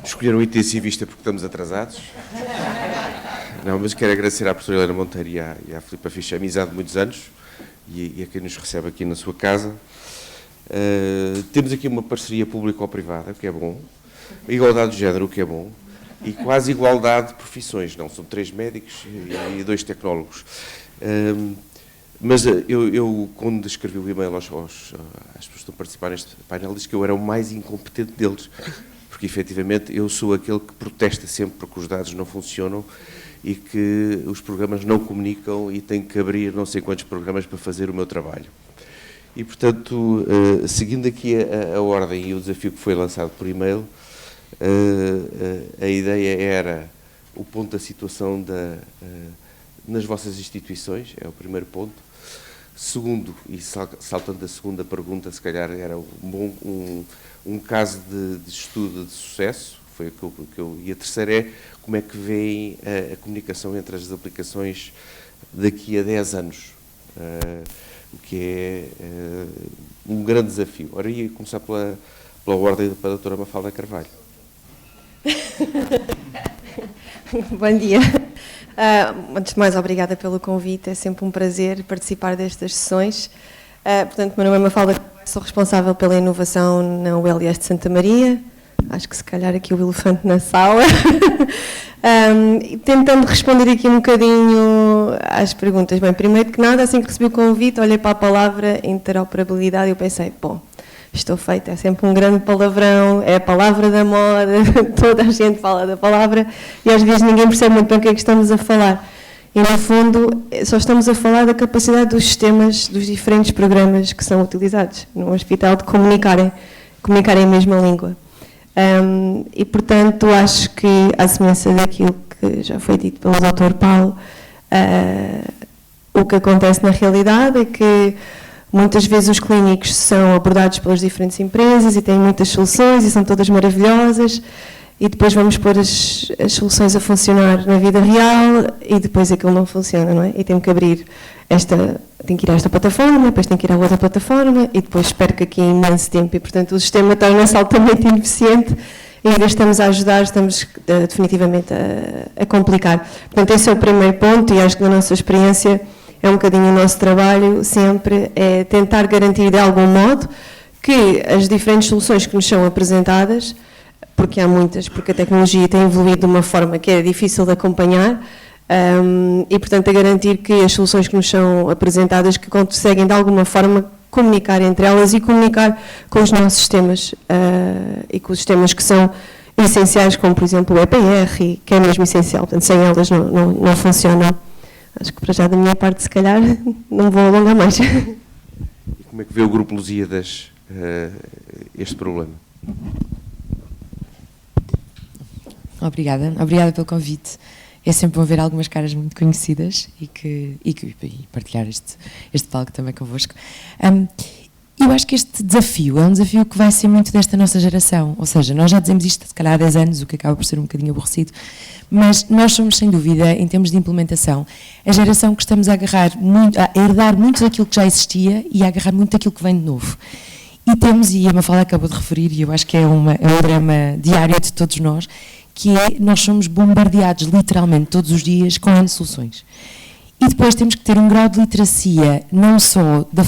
Escolheram o intensivista porque estamos atrasados. Não, mas quero agradecer à professora Helena Monteiro e à Filipa Ficha a amizade de muitos anos e a quem nos recebe aqui na sua casa. Temos aqui uma parceria público-privada, o que é bom, igualdade de género, o que é bom, e quase igualdade de profissões, não, são 3 médicos e 2 tecnólogos. Mas eu, quando escrevi o e-mail às pessoas que estão a participar neste painel, disse que eu era o mais incompetente deles, porque efetivamente eu sou aquele que protesta sempre porque os dados não funcionam e que os programas não comunicam e tenho que abrir não sei quantos programas para fazer o meu trabalho. E, portanto, seguindo aqui a ordem e o desafio que foi lançado por e-mail, a ideia era o ponto da situação nas vossas instituições, é o primeiro ponto. Segundo, e saltando da segunda pergunta, se calhar era um caso de estudo de sucesso, foi o que eu... E a terceira é como é que veem a comunicação entre as aplicações daqui a 10 anos. O que é um grande desafio. Ora, ia começar pela ordem para a doutora Mafalda Carvalho. Bom dia. Antes de mais, obrigada pelo convite. É sempre um prazer participar destas sessões. Portanto, meu nome é Mafalda Carvalho, sou responsável pela inovação na ULS de Santa Maria. Acho que se calhar aqui o elefante na sala. Tentando responder aqui um bocadinho às perguntas. Bem, primeiro que nada, assim que recebi o convite, olhei para a palavra interoperabilidade e eu pensei, bom, estou feita, é sempre um grande palavrão, é a palavra da moda, toda a gente fala da palavra e às vezes ninguém percebe muito bem o que é que estamos a falar. E no fundo, só estamos a falar da capacidade dos sistemas, dos diferentes programas que são utilizados no hospital de comunicarem a mesma língua. E, portanto, acho que, à semelhança daquilo que já foi dito pelo Dr. Paulo, o que acontece na realidade é que muitas vezes os clínicos são abordados pelas diferentes empresas e têm muitas soluções e são todas maravilhosas e depois vamos pôr as soluções a funcionar na vida real e depois aquilo não funciona, não é? E tem que abrir tem que ir a esta plataforma, depois tem que ir a outra plataforma e depois perca aqui imenso tempo e, portanto, o sistema torna-se altamente ineficiente e, em vez de estamos a ajudar, estamos definitivamente a complicar. Portanto, esse é o primeiro ponto e acho que na nossa experiência é um bocadinho o nosso trabalho sempre é tentar garantir de algum modo que as diferentes soluções que nos são apresentadas, porque há muitas, porque a tecnologia tem evoluído de uma forma que é difícil de acompanhar, e, portanto, a garantir que as soluções que nos são apresentadas que conseguem, de alguma forma, comunicar entre elas e comunicar com os nossos sistemas e com os sistemas que são essenciais, como, por exemplo, o EPR, que é mesmo essencial. Portanto, sem elas não funcionam. Acho que, para já, da minha parte, se calhar, não vou alongar mais. E como é que vê o Grupo Lusíadas este problema? Obrigada pelo convite. É sempre bom ver algumas caras muito conhecidas e partilhar este palco também convosco. Eu acho que este desafio é um desafio que vai ser muito desta nossa geração, ou seja, nós já dizemos isto se calhar há 10 anos, o que acaba por ser um bocadinho aborrecido, mas nós somos, sem dúvida, em termos de implementação, a geração que estamos a herdar muito daquilo que já existia e a agarrar muito daquilo que vem de novo. E temos, e a Mafalda acabou de referir, e eu acho que é um drama diário de todos nós, que é, nós somos bombardeados literalmente todos os dias com N soluções. E depois temos que ter um grau de literacia, não só de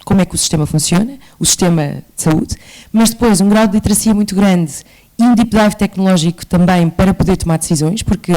como é que o sistema funciona, o sistema de saúde, mas depois um grau de literacia muito grande e um deep dive tecnológico também para poder tomar decisões, porque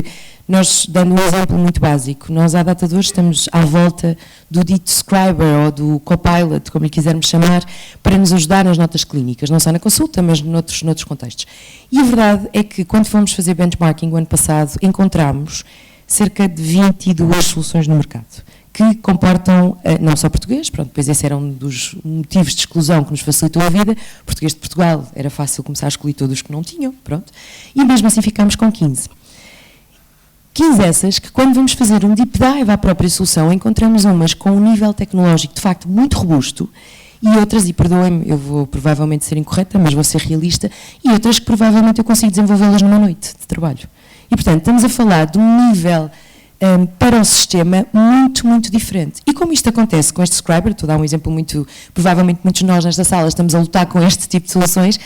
nós, dando um exemplo muito básico, nós à data de hoje estamos à volta do dito scriber ou do copilot, como lhe quisermos chamar, para nos ajudar nas notas clínicas, não só na consulta, mas noutros contextos. E a verdade é que quando fomos fazer benchmarking o ano passado, encontramos cerca de 22 soluções no mercado, que comportam, não só português, pronto, depois esse era um dos motivos de exclusão que nos facilitou a vida, português de Portugal, era fácil começar a escolher todos que não tinham, pronto, e mesmo assim ficámos com 15. 15 essas que, quando vamos fazer um deep dive à própria solução, encontramos umas com um nível tecnológico de facto muito robusto e outras, e perdoem-me, eu vou provavelmente ser incorreta, mas vou ser realista, e outras que provavelmente eu consigo desenvolvê-las numa noite de trabalho. E, portanto, estamos a falar de um nível para o sistema muito, muito diferente. E como isto acontece com este Scriber, estou a dar um exemplo muito, provavelmente muitos de nós nesta sala estamos a lutar com este tipo de soluções,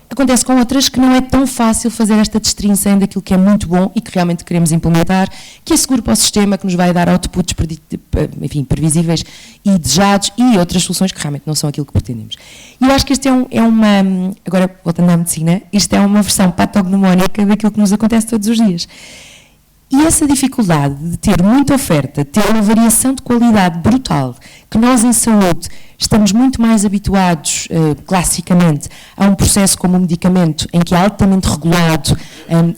acontece com outras que não é tão fácil fazer esta distinção daquilo que é muito bom e que realmente queremos implementar, que é seguro para o sistema, que nos vai dar outputs, enfim, previsíveis e desejados, e outras soluções que realmente não são aquilo que pretendemos. E eu acho que este é uma, agora voltando à medicina, isto é uma versão patognomónica daquilo que nos acontece todos os dias. E essa dificuldade de ter muita oferta, ter uma variação de qualidade brutal, que nós em saúde estamos muito mais habituados, classicamente, a um processo como o medicamento, em que é altamente regulado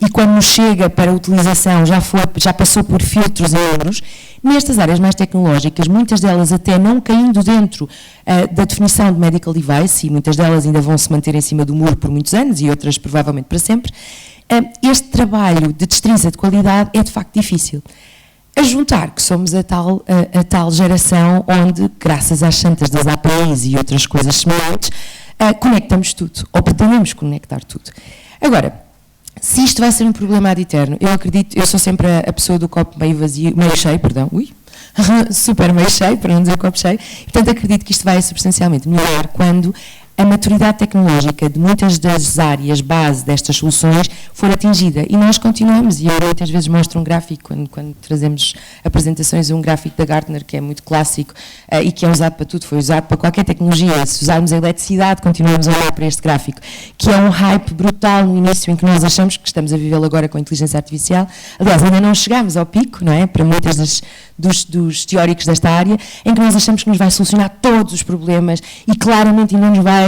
e quando nos chega para a utilização já passou por filtros e outros, nestas áreas mais tecnológicas, muitas delas até não caindo dentro da definição de medical device, e muitas delas ainda vão se manter em cima do muro por muitos anos e outras provavelmente para sempre, este trabalho de destrinça de qualidade é de facto difícil. A juntar que somos a tal geração onde, graças às santas das APIs e outras coisas semelhantes, conectamos tudo, ou pretendemos conectar tudo. Agora, se isto vai ser um problema ad eterno, eu acredito, eu sou sempre a pessoa do copo meio vazio, meio cheio, perdão, super meio cheio, para não dizer copo cheio, portanto acredito que isto vai substancialmente melhorar quando a maturidade tecnológica de muitas das áreas base destas soluções for atingida. E nós continuamos, e eu muitas vezes mostro um gráfico, quando trazemos apresentações, um gráfico da Gartner, que é muito clássico e que é usado para tudo, foi usado para qualquer tecnologia. Se usarmos a eletricidade, continuamos a olhar para este gráfico, que é um hype brutal no início, em que nós achamos que estamos a vivê-lo agora com a inteligência artificial. Aliás, ainda não chegámos ao pico, não é? Para muitas dos teóricos desta área, em que nós achamos que nos vai solucionar todos os problemas e claramente ainda nos vai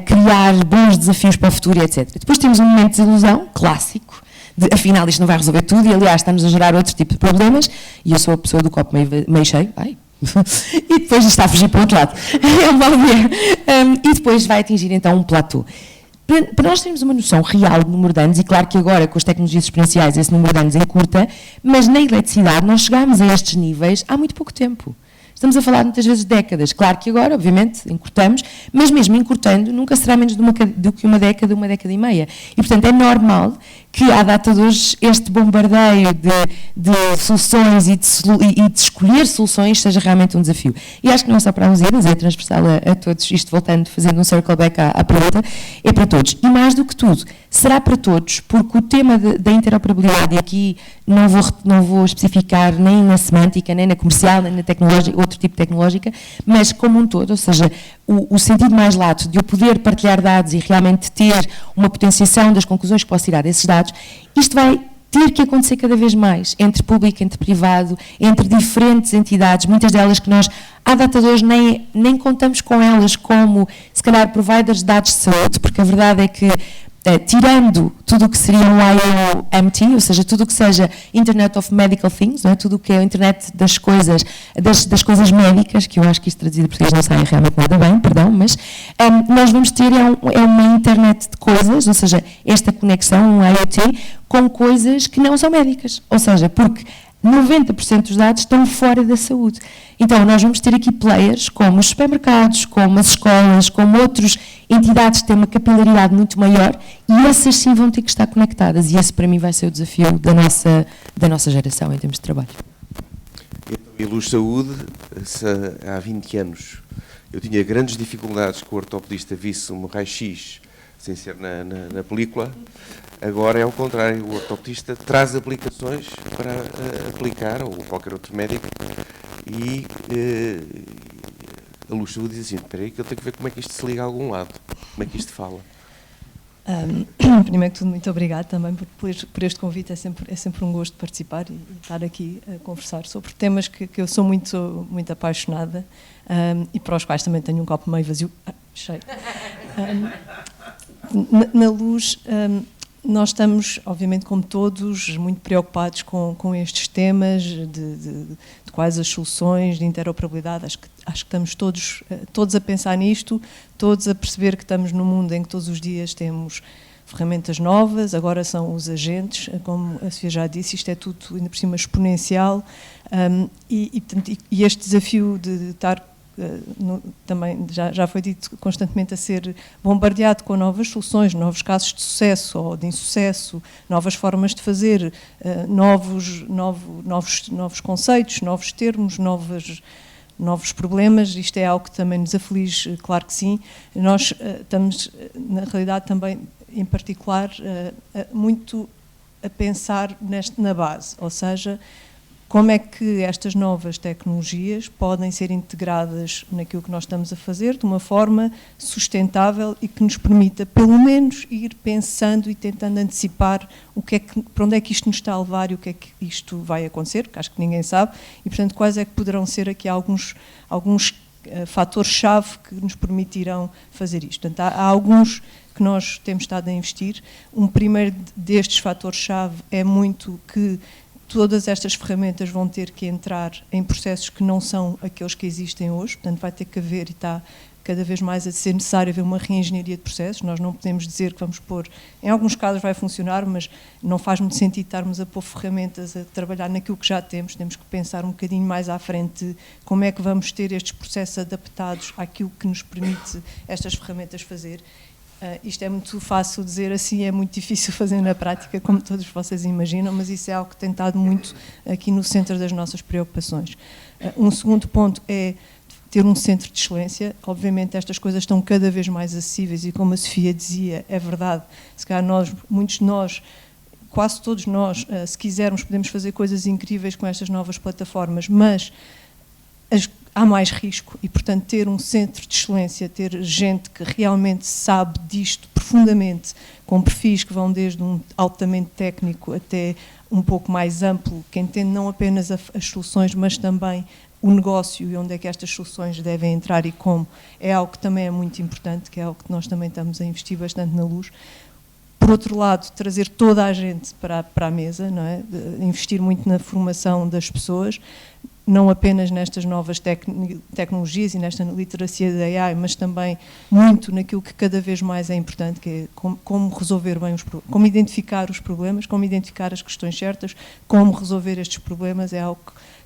criar bons desafios para o futuro, etc. Depois temos um momento de desilusão, clássico, de afinal isto não vai resolver tudo e aliás estamos a gerar outro tipo de problemas e eu sou a pessoa do copo meio cheio, e depois está a fugir para o outro lado. E depois vai atingir então um platô. Para nós termos uma noção real do número de anos, e claro que agora com as tecnologias exponenciais esse número de anos encurta, mas na eletricidade nós chegámos a estes níveis há muito pouco tempo. Estamos a falar muitas vezes de décadas. Claro que agora, obviamente, encurtamos, mas mesmo encurtando, nunca será menos do que uma década e meia. E, portanto, é normal que, à data de hoje, este bombardeio de soluções e de escolher soluções seja realmente um desafio. E acho que não é só para a Lusíadas, é transversal a todos, isto voltando, fazendo um circle back à pergunta, é para todos. E mais do que tudo, será para todos, porque o tema da interoperabilidade, e aqui não vou especificar nem na semântica, nem na comercial, nem na tecnológica, outro tipo de tecnológica, mas como um todo, ou seja, o sentido mais lato de eu poder partilhar dados e realmente ter uma potenciação das conclusões que posso tirar desses dados, isto vai ter que acontecer cada vez mais, entre público, entre privado, entre diferentes entidades, muitas delas que nós, à data de hoje, nem contamos com elas como, se calhar, providers de dados de saúde, porque a verdade é que, tirando tudo o que seria um IoMT, ou seja, tudo o que seja Internet of Medical Things, não é? Tudo o que é a internet das coisas médicas, que eu acho que isto traduzido por português não sai realmente nada bem, perdão, mas nós vamos ter uma internet de coisas, ou seja, esta conexão, um IoT, com coisas que não são médicas, ou seja, porque 90% dos dados estão fora da saúde. Então, nós vamos ter aqui players como os supermercados, como as escolas, como outras entidades que têm uma capilaridade muito maior e essas sim vão ter que estar conectadas e esse para mim vai ser o desafio da nossa geração em termos de trabalho. Em Luz Saúde, há 20 anos, eu tinha grandes dificuldades que o ortopedista visse um raio-x sem ser na película. Agora é ao contrário, o ortopedista traz aplicações para aplicar, ou qualquer outro médico, e a Luz Saúde diz assim, espera aí que eu tenho que ver como é que isto se liga a algum lado, como é que isto fala. Primeiro que tudo, muito obrigada também por este convite, é sempre um gosto participar e estar aqui a conversar sobre temas que eu sou muito, muito apaixonada e para os quais também tenho um copo meio vazio, cheio. Na Luz, nós estamos, obviamente, como todos, muito preocupados com estes temas de quais as soluções de interoperabilidade. Acho que estamos todos a pensar nisto, todos a perceber que estamos num mundo em que todos os dias temos ferramentas novas, agora são os agentes, como a Sofia já disse, isto é tudo ainda por cima exponencial e este desafio de estar também já foi dito, constantemente a ser bombardeado com novas soluções, novos casos de sucesso ou de insucesso, novas formas de fazer, novos conceitos, novos termos, novos problemas. Isto é algo que também nos aflige, claro que sim. Nós estamos, na realidade, também, em particular, muito a pensar na base, ou seja, como é que estas novas tecnologias podem ser integradas naquilo que nós estamos a fazer de uma forma sustentável e que nos permita, pelo menos, ir pensando e tentando antecipar para onde é que isto nos está a levar e o que é que isto vai acontecer, porque acho que ninguém sabe, e, portanto, quais é que poderão ser aqui alguns fatores-chave que nos permitirão fazer isto. Portanto, há alguns que nós temos estado a investir. Um primeiro destes fatores-chave é muito que todas estas ferramentas vão ter que entrar em processos que não são aqueles que existem hoje, portanto vai ter que haver, e está cada vez mais a ser necessário haver uma reengenharia de processos. Nós não podemos dizer que vamos pôr, em alguns casos vai funcionar, mas não faz muito sentido estarmos a pôr ferramentas a trabalhar naquilo que já temos que pensar um bocadinho mais à frente como é que vamos ter estes processos adaptados àquilo que nos permite estas ferramentas fazer. Isto é muito fácil dizer assim, é muito difícil fazer na prática, como todos vocês imaginam, mas isso é algo que tem estado muito aqui no centro das nossas preocupações. Um segundo ponto é ter um centro de excelência. Obviamente estas coisas estão cada vez mais acessíveis e, como a Sofia dizia, é verdade, se calhar muitos de nós, quase todos nós, se quisermos, podemos fazer coisas incríveis com estas novas plataformas, mas há mais risco e, portanto, ter um centro de excelência, ter gente que realmente sabe disto profundamente, com perfis que vão desde um altamente técnico até um pouco mais amplo, que entende não apenas as soluções, mas também o negócio e onde é que estas soluções devem entrar e como, é algo que também é muito importante, que é algo que nós também estamos a investir bastante na Luz. Por outro lado, trazer toda a gente para a mesa, não é? Investir muito na formação das pessoas, não apenas nestas novas tecnologias e nesta literacia da AI, mas também muito naquilo que cada vez mais é importante, que é como resolver bem como identificar os problemas, como identificar as questões certas, como resolver estes problemas, é algo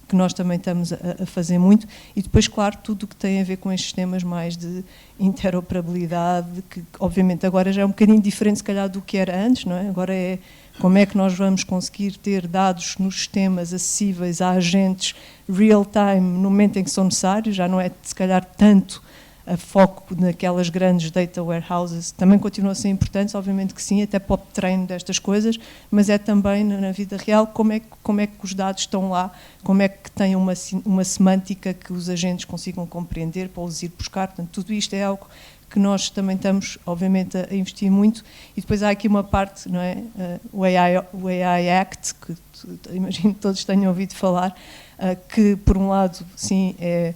que nós também estamos a fazer muito. E depois, claro, tudo o que tem a ver com estes temas mais de interoperabilidade, que obviamente agora já é um bocadinho diferente, se calhar, do que era antes, não é? Agora é como é que nós vamos conseguir ter dados nos sistemas acessíveis a agentes real-time no momento em que são necessários, já não é, se calhar, tanto a foco naquelas grandes data warehouses, também continuam a ser importantes, obviamente que sim, até para o treino destas coisas, mas é também na vida real como é que os dados estão lá, como é que têm uma semântica que os agentes consigam compreender para os ir buscar. Portanto, tudo isto é algo que nós também estamos, obviamente, a investir muito. E depois há aqui uma parte, não é? O AI Act, que imagino que todos tenham ouvido falar, que por um lado, sim, é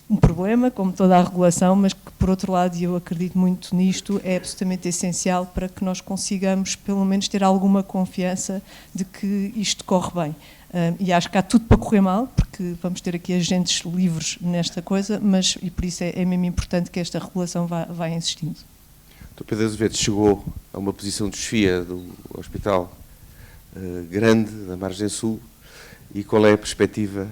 um problema, como toda a regulação, mas que, por outro lado, e eu acredito muito nisto, é absolutamente essencial para que nós consigamos, pelo menos, ter alguma confiança de que isto corre bem. E acho que há tudo para correr mal, porque vamos ter aqui agentes livres nesta coisa, e por isso é mesmo importante que esta regulação vá insistindo. O Pedro Azevedo chegou a uma posição de chefia do hospital grande da Margem Sul, e qual é a perspectiva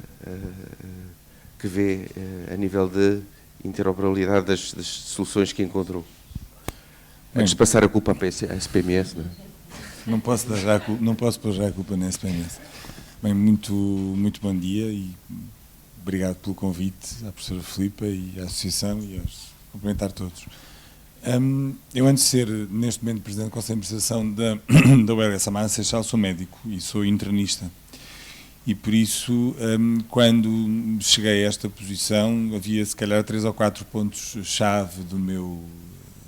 que vê a nível de interoperabilidade das soluções que encontrou? Antes de passar a culpa à SPMS, não é? Não posso pôr já a culpa na SPMS. Bem, muito bom dia e obrigado pelo convite à professora Filipa e à associação e aos cumprimentar todos. Eu, antes de ser, neste momento, presidente do Conselho de Administração da URS Amarante Seixal, sou médico e sou internista. E por isso, quando cheguei a esta posição, havia se calhar 3 ou 4 pontos-chave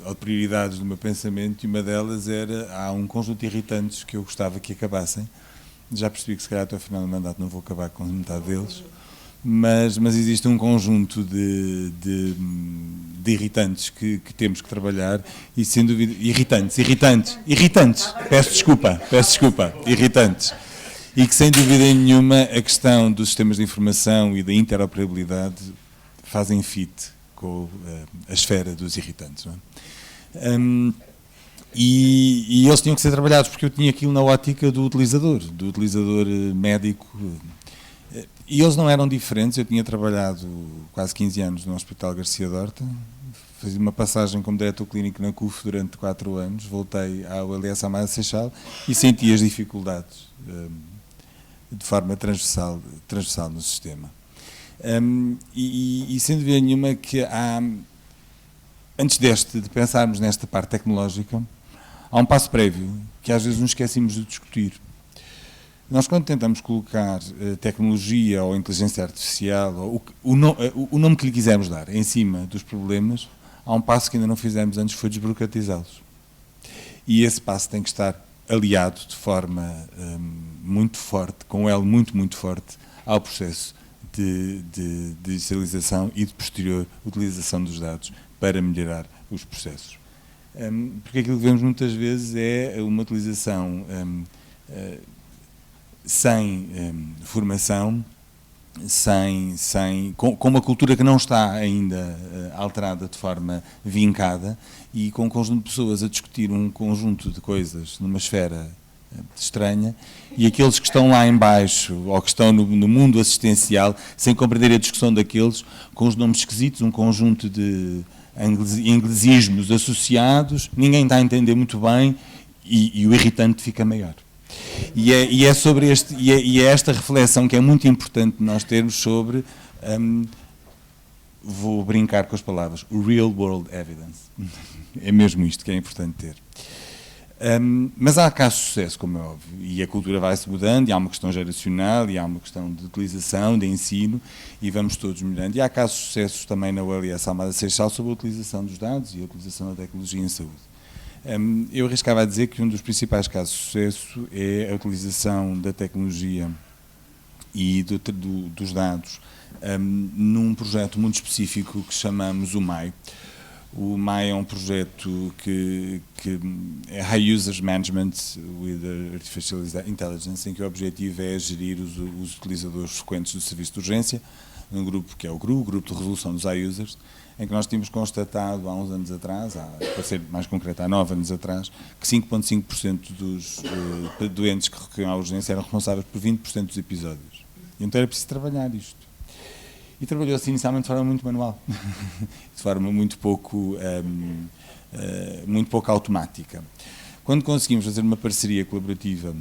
ou prioridades do meu pensamento, e uma delas era: há um conjunto de irritantes que eu gostava que acabassem. Já percebi que se calhar até ao final do mandato não vou acabar com metade deles, mas existe um conjunto de irritantes que temos que trabalhar, e sem dúvida, irritantes, peço desculpa, irritantes. E que, sem dúvida nenhuma, a questão dos sistemas de informação e da interoperabilidade fazem fit com a esfera dos irritantes, não é? E eles tinham que ser trabalhados, porque eu tinha aquilo na ótica do utilizador médico. E eles não eram diferentes. Eu tinha trabalhado quase 15 anos no Hospital Garcia Dorta, fiz uma passagem como diretor clínico na CUF durante 4 anos, voltei ao Elias Amada Seixal e senti as dificuldades de forma transversal no sistema. E sem dúvida nenhuma que há, antes de pensarmos nesta parte tecnológica, há um passo prévio que às vezes nos esquecemos de discutir. Nós, quando tentamos colocar tecnologia ou inteligência artificial, ou o nome que lhe quisermos dar, em cima dos problemas, há um passo que ainda não fizemos antes, foi desburocratizá-los. E esse passo tem que estar aliado de forma muito forte, com um elo muito, muito forte, ao processo de digitalização e de posterior utilização dos dados para melhorar os processos. Porque aquilo que vemos muitas vezes é uma utilização sem formação, com uma cultura que não está ainda alterada de forma vincada e com um conjunto de pessoas a discutir um conjunto de coisas numa esfera estranha, e aqueles que estão lá em baixo ou que estão no mundo assistencial sem compreender a discussão daqueles com os nomes esquisitos, um conjunto de inglesismos associados, ninguém está a entender muito bem e o irritante fica maior. E é sobre esta reflexão que é muito importante nós termos sobre, vou brincar com as palavras, o real world evidence. É mesmo isto que é importante ter. Mas há casos de sucesso, como é óbvio, e a cultura vai-se mudando, e há uma questão geracional, e há uma questão de utilização, de ensino, e vamos todos melhorando. E há casos de sucesso também na ULS Almada Seixal sobre a utilização dos dados e a utilização da tecnologia em saúde. Eu arriscava a dizer que um dos principais casos de sucesso é a utilização da tecnologia e dos dados num projeto muito específico que chamamos o MAI. O MAI é um projeto que é High Users Management with Artificial Intelligence, em que o objetivo é gerir os utilizadores frequentes do serviço de urgência, num grupo que é o GRU, o Grupo de Resolução dos High Users, em que nós tínhamos constatado há uns anos atrás, para ser mais concreto, há 9 anos atrás, que 5,5% dos doentes que recorriam à urgência eram responsáveis por 20% dos episódios. E então era preciso trabalhar isto. E trabalhou-se inicialmente de forma muito manual, de forma muito pouco automática. Quando conseguimos fazer uma parceria colaborativa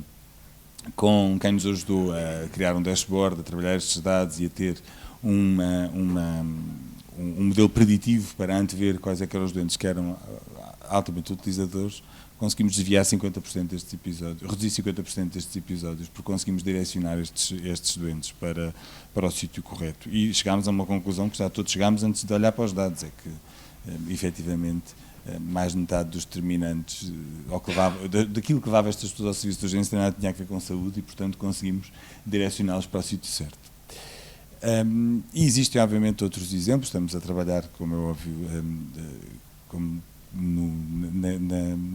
com quem nos ajudou a criar um dashboard, a trabalhar estes dados e a ter um modelo preditivo para antever quais eram os doentes que eram altamente utilizadores, conseguimos desviar 50% destes episódios, reduzir 50% destes episódios, porque conseguimos direcionar estes doentes para o sítio correto. E chegámos a uma conclusão que já todos chegámos antes de olhar para os dados, é que, efetivamente, mais de metade dos determinantes, daquilo que levava estas pessoas ao serviço de urgência, nada tinha a ver com saúde e, portanto, conseguimos direcioná-los para o sítio certo. E existem, obviamente, outros exemplos. Estamos a trabalhar, como é óbvio,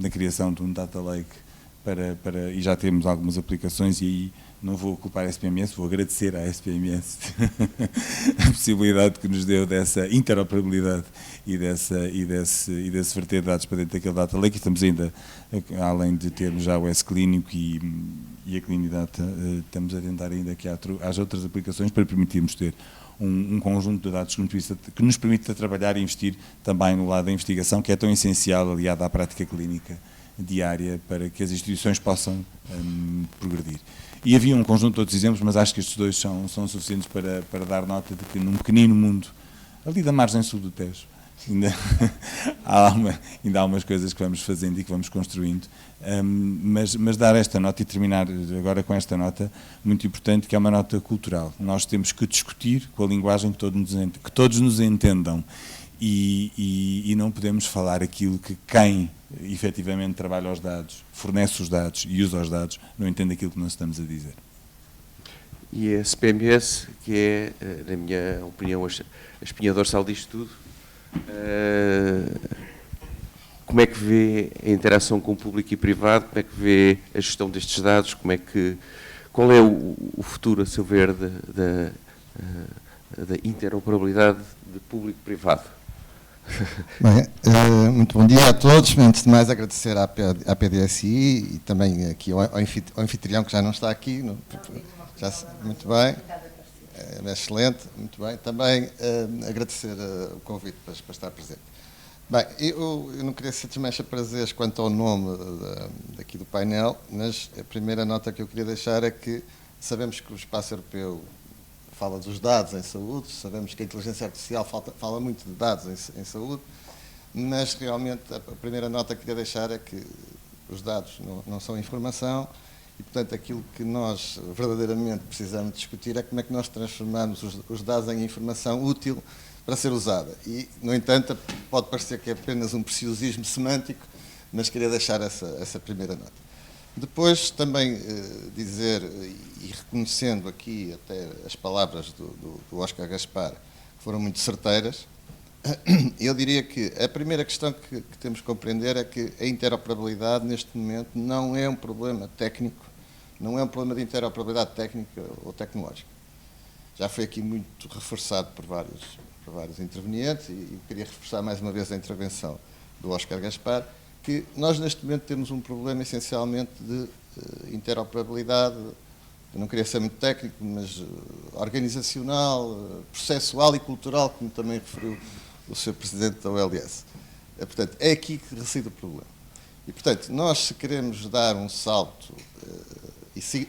na criação de um data lake e já temos algumas aplicações, e aí não vou culpar a SPMS, vou agradecer à SPMS a possibilidade que nos deu dessa interoperabilidade e desse verter de dados para dentro daquele data lake. Estamos ainda, além de termos já o S-Clínico e a Clinidata, estamos a tentar ainda que haja outras aplicações para permitirmos ter um conjunto de dados que nos permita trabalhar e investir também no lado da investigação, que é tão essencial, aliado à prática clínica diária, para que as instituições possam progredir. E havia um conjunto de outros exemplos, mas acho que estes dois são suficientes para dar nota de que num pequenino mundo, ali da margem sul do Tejo, ainda há umas coisas que vamos fazendo e que vamos construindo, mas dar esta nota e terminar agora com esta nota muito importante, que é uma nota cultural. Nós temos que discutir com a linguagem que todos nos entendam, e não podemos falar aquilo que quem efetivamente trabalha os dados, fornece os dados e usa os dados, não entende aquilo que nós estamos a dizer. E a SPMS, que é, na minha opinião, a espinha dorsal disto tudo, como é que vê a interação com o público e privado, como é que vê a gestão destes dados, qual é o futuro, a seu ver, da interoperabilidade de público e privado? Bem, muito bom dia a todos. Antes de mais, agradecer à PDSI e também aqui ao anfitrião, que já não está aqui. Muito bem. É excelente, muito bem. Também agradecer o convite para estar presente. Bem, eu não queria ser desmancha prazeres quanto ao nome daqui do painel, mas a primeira nota que eu queria deixar é que sabemos que o espaço europeu fala dos dados em saúde, sabemos que a inteligência artificial fala muito de dados em saúde, mas realmente a primeira nota que queria deixar é que os dados não são informação e, portanto, aquilo que nós verdadeiramente precisamos discutir é como é que nós transformamos os dados em informação útil para ser usada. E, no entanto, pode parecer que é apenas um preciosismo semântico, mas queria deixar essa primeira nota. Depois, também dizer, e reconhecendo aqui até as palavras do Óscar Gaspar, que foram muito certeiras, eu diria que a primeira questão que temos que compreender é que a interoperabilidade, neste momento, não é um problema técnico, não é um problema de interoperabilidade técnica ou tecnológica. Já foi aqui muito reforçado por vários intervenientes e queria reforçar mais uma vez a intervenção do Óscar Gaspar, que nós neste momento temos um problema essencialmente de interoperabilidade, eu não queria ser muito técnico, mas organizacional, processual e cultural, como também referiu o Sr. Presidente da OLS. Portanto, é aqui que reside o problema. E, portanto, nós, se queremos dar um salto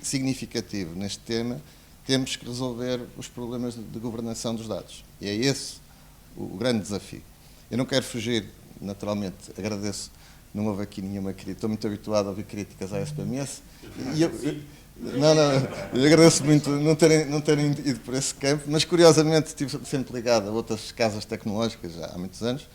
significativo neste tema, temos que resolver os problemas de governação dos dados. E é esse o grande desafio. Eu não quero fugir, naturalmente, agradeço, não houve aqui nenhuma crítica, estou muito habituado a ouvir críticas à SPMS, e eu agradeço muito não terem ido por esse campo, mas curiosamente estive sempre ligado a outras casas tecnológicas já há muitos anos,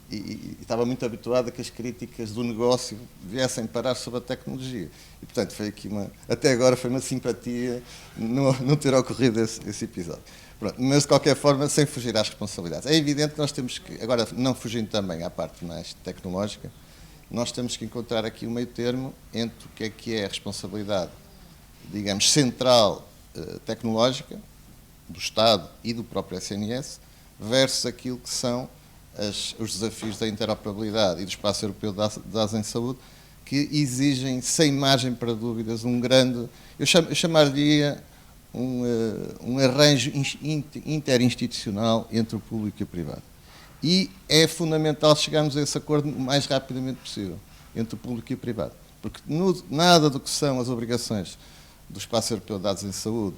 e estava muito habituado a que as críticas do negócio viessem parar sobre a tecnologia. E, portanto, foi aqui até agora foi uma simpatia não ter ocorrido esse episódio. Pronto, mas, de qualquer forma, sem fugir às responsabilidades. É evidente que nós temos que, agora, não fugindo também à parte mais tecnológica, nós temos que encontrar aqui um meio termo entre o que é a responsabilidade, digamos, central tecnológica, do Estado e do próprio SNS, versus aquilo que são os desafios da interoperabilidade e do espaço europeu de dados em saúde, que exigem, sem margem para dúvidas, um grande, eu chamaria um arranjo interinstitucional entre o público e o privado. E é fundamental chegarmos a esse acordo o mais rapidamente possível, entre o público e o privado. Porque nada do que são as obrigações do espaço europeu de dados em saúde,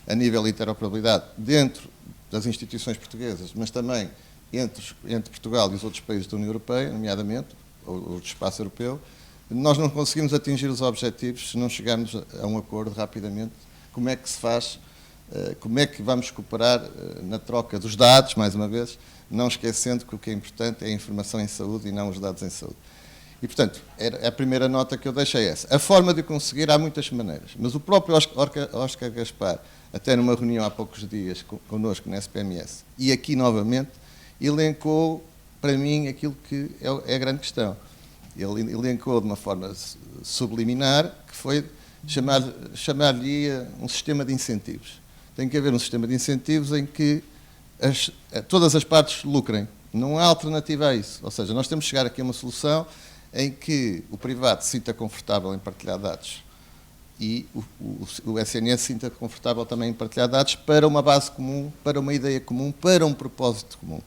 a nível de interoperabilidade, dentro das instituições portuguesas, mas também entre Portugal e os outros países da União Europeia, nomeadamente, ou do espaço europeu, nós não conseguimos atingir os objetivos se não chegarmos a um acordo rapidamente. Como é que se faz, como é que vamos cooperar na troca dos dados, mais uma vez, não esquecendo que o que é importante é a informação em saúde e não os dados em saúde. E, portanto, a primeira nota que eu deixo é essa. A forma de conseguir há muitas maneiras, mas o próprio Óscar Gaspar, até numa reunião há poucos dias connosco na SPMS, e aqui novamente, elencou, para mim, aquilo que é a grande questão. Ele elencou de uma forma subliminar, que foi chamar-lhe um sistema de incentivos. Tem que haver um sistema de incentivos em que todas as partes lucrem. Não há alternativa a isso. Ou seja, nós temos que chegar aqui a uma solução em que o privado se sinta confortável em partilhar dados e o SNS se sinta confortável também em partilhar dados para uma base comum, para uma ideia comum, para um propósito comum.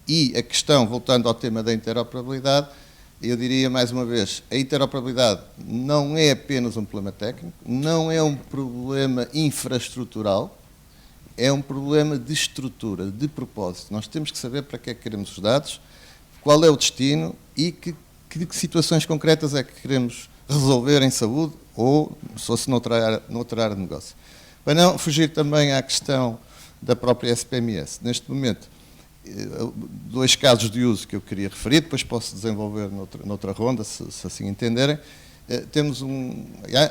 E a questão, voltando ao tema da interoperabilidade, eu diria mais uma vez, a interoperabilidade não é apenas um problema técnico, não é um problema infraestrutural, é um problema de estrutura, de propósito. Nós temos que saber para que é que queremos os dados, qual é o destino e que situações concretas é que queremos resolver em saúde ou se fosse noutra área de negócio. Para não fugir também à questão da própria SPMS, neste momento, 2 casos de uso que eu queria referir, depois posso desenvolver noutra ronda, se assim entenderem. Temos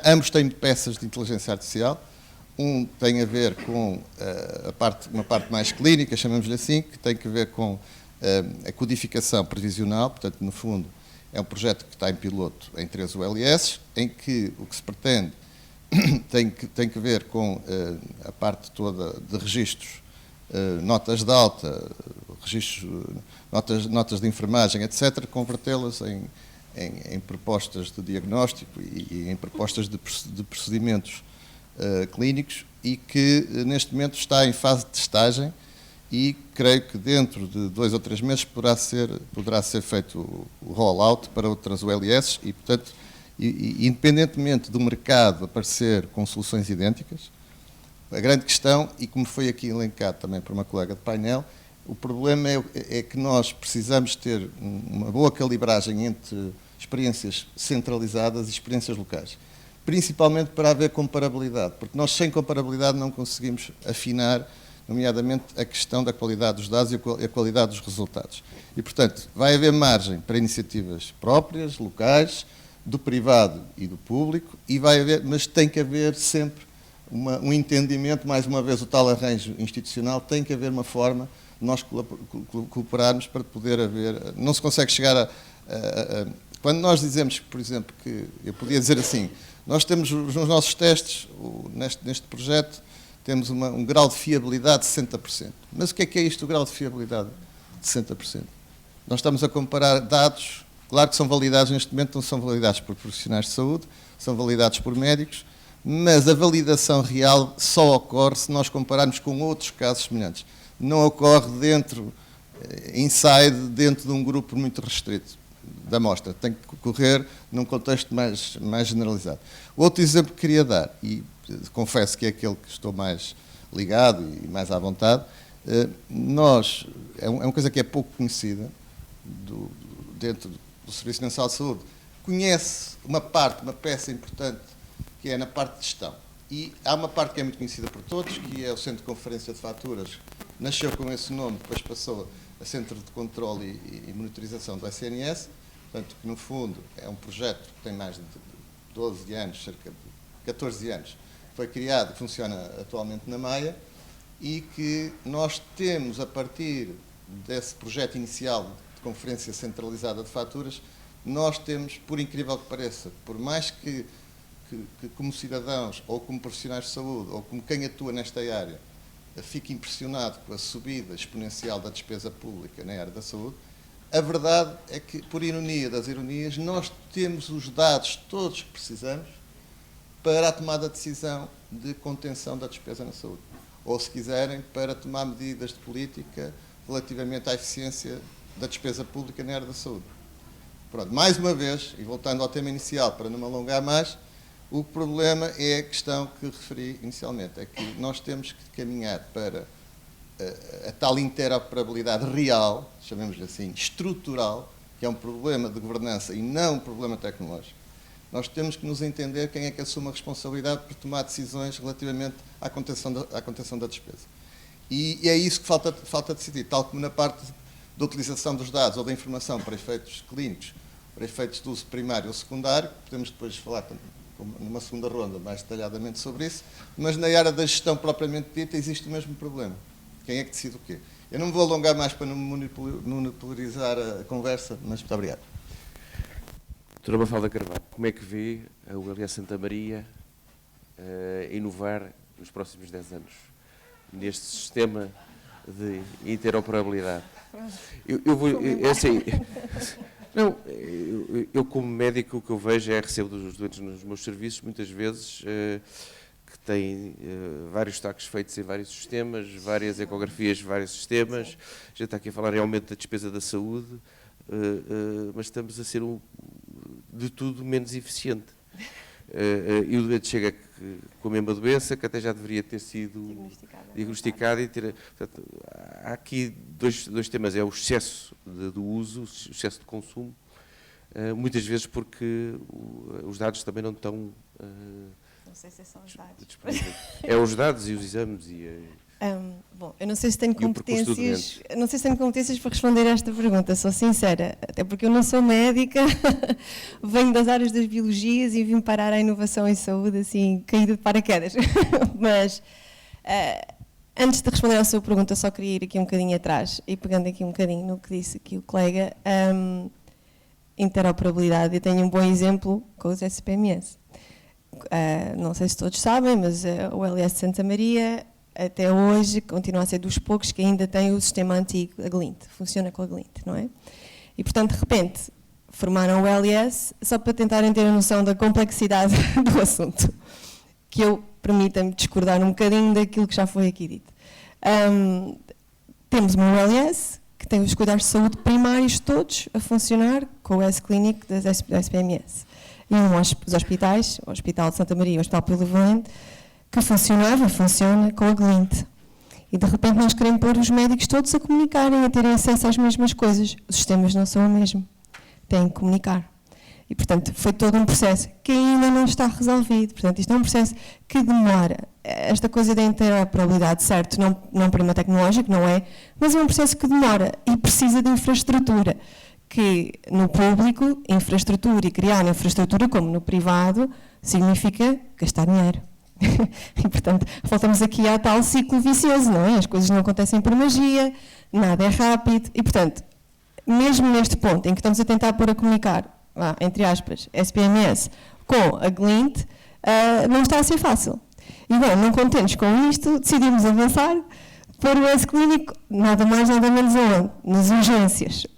ambos têm peças de inteligência artificial. Um tem a ver com uma parte mais clínica, chamamos-lhe assim, que tem a ver com a codificação previsional, portanto, no fundo, é um projeto que está em piloto em 3 ULS, em que o que se pretende tem que ver com a parte toda de registros, notas de alta, registros, notas de enfermagem, etc., convertê-las em propostas de diagnóstico e em propostas de procedimentos clínicos e que neste momento está em fase de testagem e creio que dentro de 2 ou 3 meses poderá ser feito o rollout para outras ULS e, portanto, independentemente do mercado aparecer com soluções idênticas, a grande questão, e como foi aqui elencado também por uma colega de painel, o problema é que nós precisamos ter uma boa calibragem entre experiências centralizadas e experiências locais, principalmente para haver comparabilidade, porque nós sem comparabilidade não conseguimos afinar, nomeadamente, a questão da qualidade dos dados e a qualidade dos resultados. E, portanto, vai haver margem para iniciativas próprias, locais, do privado e do público, e vai haver, mas tem que haver sempre um entendimento, mais uma vez o tal arranjo institucional, tem que haver uma forma de nós cooperarmos para poder haver... Não se consegue chegar a... Quando nós dizemos, por exemplo, que... Eu podia dizer assim, nós temos nos nossos testes, neste projeto, temos um grau de fiabilidade de 60%. Mas o que é isto, o grau de fiabilidade de 60%? Nós estamos a comparar dados, claro que são validados neste momento, não são validados por profissionais de saúde, são validados por médicos, mas a validação real só ocorre se nós compararmos com outros casos semelhantes. Não ocorre dentro de um grupo muito restrito da amostra. Tem que ocorrer num contexto mais generalizado. Outro exemplo que queria dar, e confesso que é aquele que estou mais ligado e mais à vontade, é uma coisa que é pouco conhecida dentro do Serviço Nacional de Saúde. Conhece uma peça importante, que é na parte de gestão. E há uma parte que é muito conhecida por todos, que é o Centro de Conferência de Faturas. Nasceu com esse nome, depois passou a Centro de Controle e Monitorização do SNS, portanto, que no fundo é um projeto que tem mais de 12 anos, cerca de 14 anos, foi criado, funciona atualmente na Maia, e que nós temos, a partir desse projeto inicial de Conferência Centralizada de Faturas, nós temos, por incrível que pareça, por mais que como cidadãos, ou como profissionais de saúde, ou como quem atua nesta área, fique impressionado com a subida exponencial da despesa pública na área da saúde, a verdade é que, por ironia das ironias, nós temos os dados todos que precisamos para a tomada de decisão de contenção da despesa na saúde. Ou, se quiserem, para tomar medidas de política relativamente à eficiência da despesa pública na área da saúde. Pronto, mais uma vez, e voltando ao tema inicial, para não me alongar mais, o problema é a questão que referi inicialmente, é que nós temos que caminhar para a tal interoperabilidade real, chamemos-lhe assim, estrutural, que é um problema de governança e não um problema tecnológico. Nós temos que nos entender quem é que assume a responsabilidade por tomar decisões relativamente à contenção da despesa. E é isso que falta decidir, tal como na parte da utilização dos dados ou da informação para efeitos clínicos, para efeitos de uso primário ou secundário, podemos depois falar numa segunda ronda mais detalhadamente sobre isso, mas na área da gestão propriamente dita existe o mesmo problema. Quem é que decide o quê? Eu não me vou alongar mais para não monopolizar a conversa, mas muito obrigado. Doutora Mafalda Carvalho, como é que vê a ULS Santa Maria inovar nos próximos 10 anos neste sistema de interoperabilidade? Eu como médico, o que eu vejo recebo dos doentes nos meus serviços, muitas vezes, que têm vários taques feitos em vários sistemas, várias ecografias de vários sistemas. A gente está aqui a falar em aumento da despesa da saúde, mas estamos a ser de tudo menos eficiente. E o doente chega com a mesma doença, que até já deveria ter sido diagnosticada. E portanto, há aqui dois temas, é o excesso do uso, o excesso de consumo, muitas vezes porque os dados também não estão... não sei se são os dados. É os dados e os exames bom, eu não sei se tenho competências, para responder a esta pergunta, sou sincera, até porque eu não sou médica, venho das áreas das biologias e vim parar à inovação em saúde, assim, caída de paraquedas. Mas, antes de responder à sua pergunta, só queria ir aqui um bocadinho atrás, e pegando aqui um bocadinho no que disse aqui o colega, interoperabilidade, eu tenho um bom exemplo com os SPMS. Não sei se todos sabem, mas o LS Santa Maria, até hoje, continua a ser dos poucos que ainda tem o sistema antigo, a Glint, funciona com a Glint, não é? E, portanto, de repente, formaram o LS só para tentarem ter a noção da complexidade do assunto, que eu, permita-me discordar um bocadinho daquilo que já foi aqui dito. Temos uma OLS, que tem os cuidados de saúde primários todos a funcionar com o S-Clinic da SPMS. E os hospitais, o Hospital de Santa Maria e o Hospital Polivalente, que funcionava e funciona com a Glint. E de repente nós queremos pôr os médicos todos a comunicarem, a terem acesso às mesmas coisas. Os sistemas não são o mesmo. Têm que comunicar. E, portanto, foi todo um processo que ainda não está resolvido. Portanto, isto é um processo que demora. Esta coisa da interoperabilidade, certo, não é um problema tecnológico, não é, mas é um processo que demora e precisa de infraestrutura. Que no público, infraestrutura e criar infraestrutura, como no privado, significa gastar dinheiro. E, portanto, voltamos aqui ao tal ciclo vicioso, não é? As coisas não acontecem por magia, nada é rápido. E, portanto, mesmo neste ponto em que estamos a tentar pôr a comunicar, entre aspas, SPMS com a Glint, não está a ser fácil. E, bem, não contentes com isto, decidimos avançar para o S-Clinic, nada mais, nada menos aonde? Nas urgências.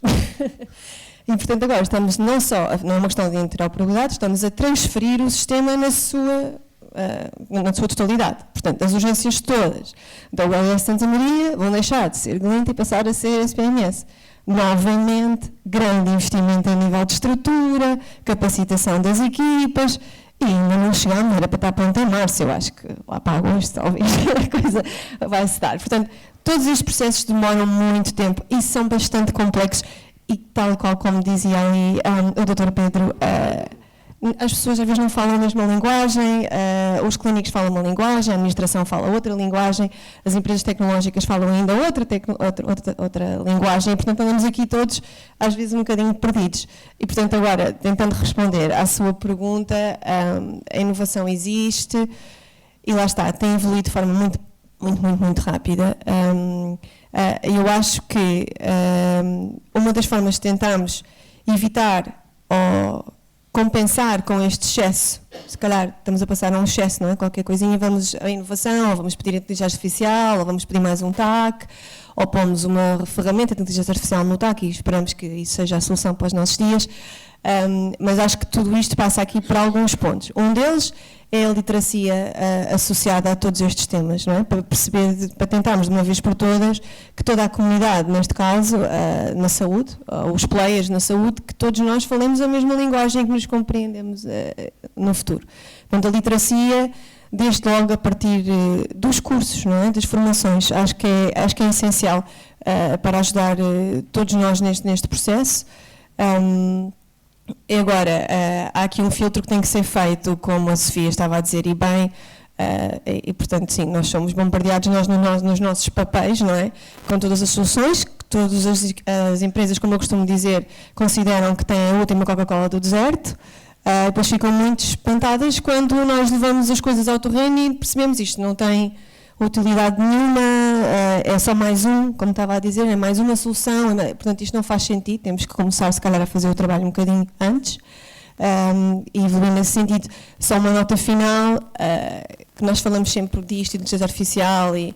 E, portanto, agora estamos não é uma questão de interoperabilidade, estamos a transferir o sistema na sua totalidade. Portanto, as urgências todas da ULS Santa Maria vão deixar de ser Glint e passar a ser SPMS. Novamente, grande investimento a nível de estrutura, capacitação das equipas, e ainda não chegamos, era para estar pronto em março, eu acho que lá para agosto talvez a coisa vai se dar. Portanto, todos estes processos demoram muito tempo e são bastante complexos e tal e qual como dizia ali o Dr. Pedro, as pessoas às vezes não falam a mesma linguagem, os clínicos falam uma linguagem, a administração fala outra linguagem, as empresas tecnológicas falam ainda outra linguagem, e portanto andamos aqui todos às vezes um bocadinho perdidos. E portanto agora, tentando responder à sua pergunta, a inovação existe e lá está, tem evoluído de forma muito rápida. Eu acho que uma das formas de tentarmos evitar ou compensar com este excesso, se calhar estamos a passar a um excesso, não é? Qualquer coisinha, vamos à inovação, ou vamos pedir a inteligência artificial, ou vamos pedir mais um TAC, ou pomos uma ferramenta de inteligência artificial no TAC e esperamos que isso seja a solução para os nossos dias. Mas acho que tudo isto passa aqui por alguns pontos. Um deles é a literacia associada a todos estes temas, não é? Para perceber, para tentarmos de uma vez por todas que toda a comunidade, neste caso, na saúde, os players na saúde, que todos nós falemos a mesma linguagem que nos compreendemos no futuro. Portanto, a literacia, desde logo a partir dos cursos, não é? Das formações, acho que é essencial para ajudar todos nós neste processo. E agora, há aqui um filtro que tem que ser feito, como a Sofia estava a dizer, e bem, e portanto, sim, nós somos bombardeados nos nossos papéis, não é? Com todas as soluções, que todas as empresas, como eu costumo dizer, consideram que têm a última Coca-Cola do deserto, depois ficam muito espantadas quando nós levamos as coisas ao terreno e percebemos isto não tem utilidade nenhuma, é só mais como estava a dizer, é mais uma solução, portanto isto não faz sentido, temos que começar se calhar a fazer o trabalho um bocadinho antes e evoluir nesse sentido. Só uma nota final, que nós falamos sempre disto, de inteligência artificial e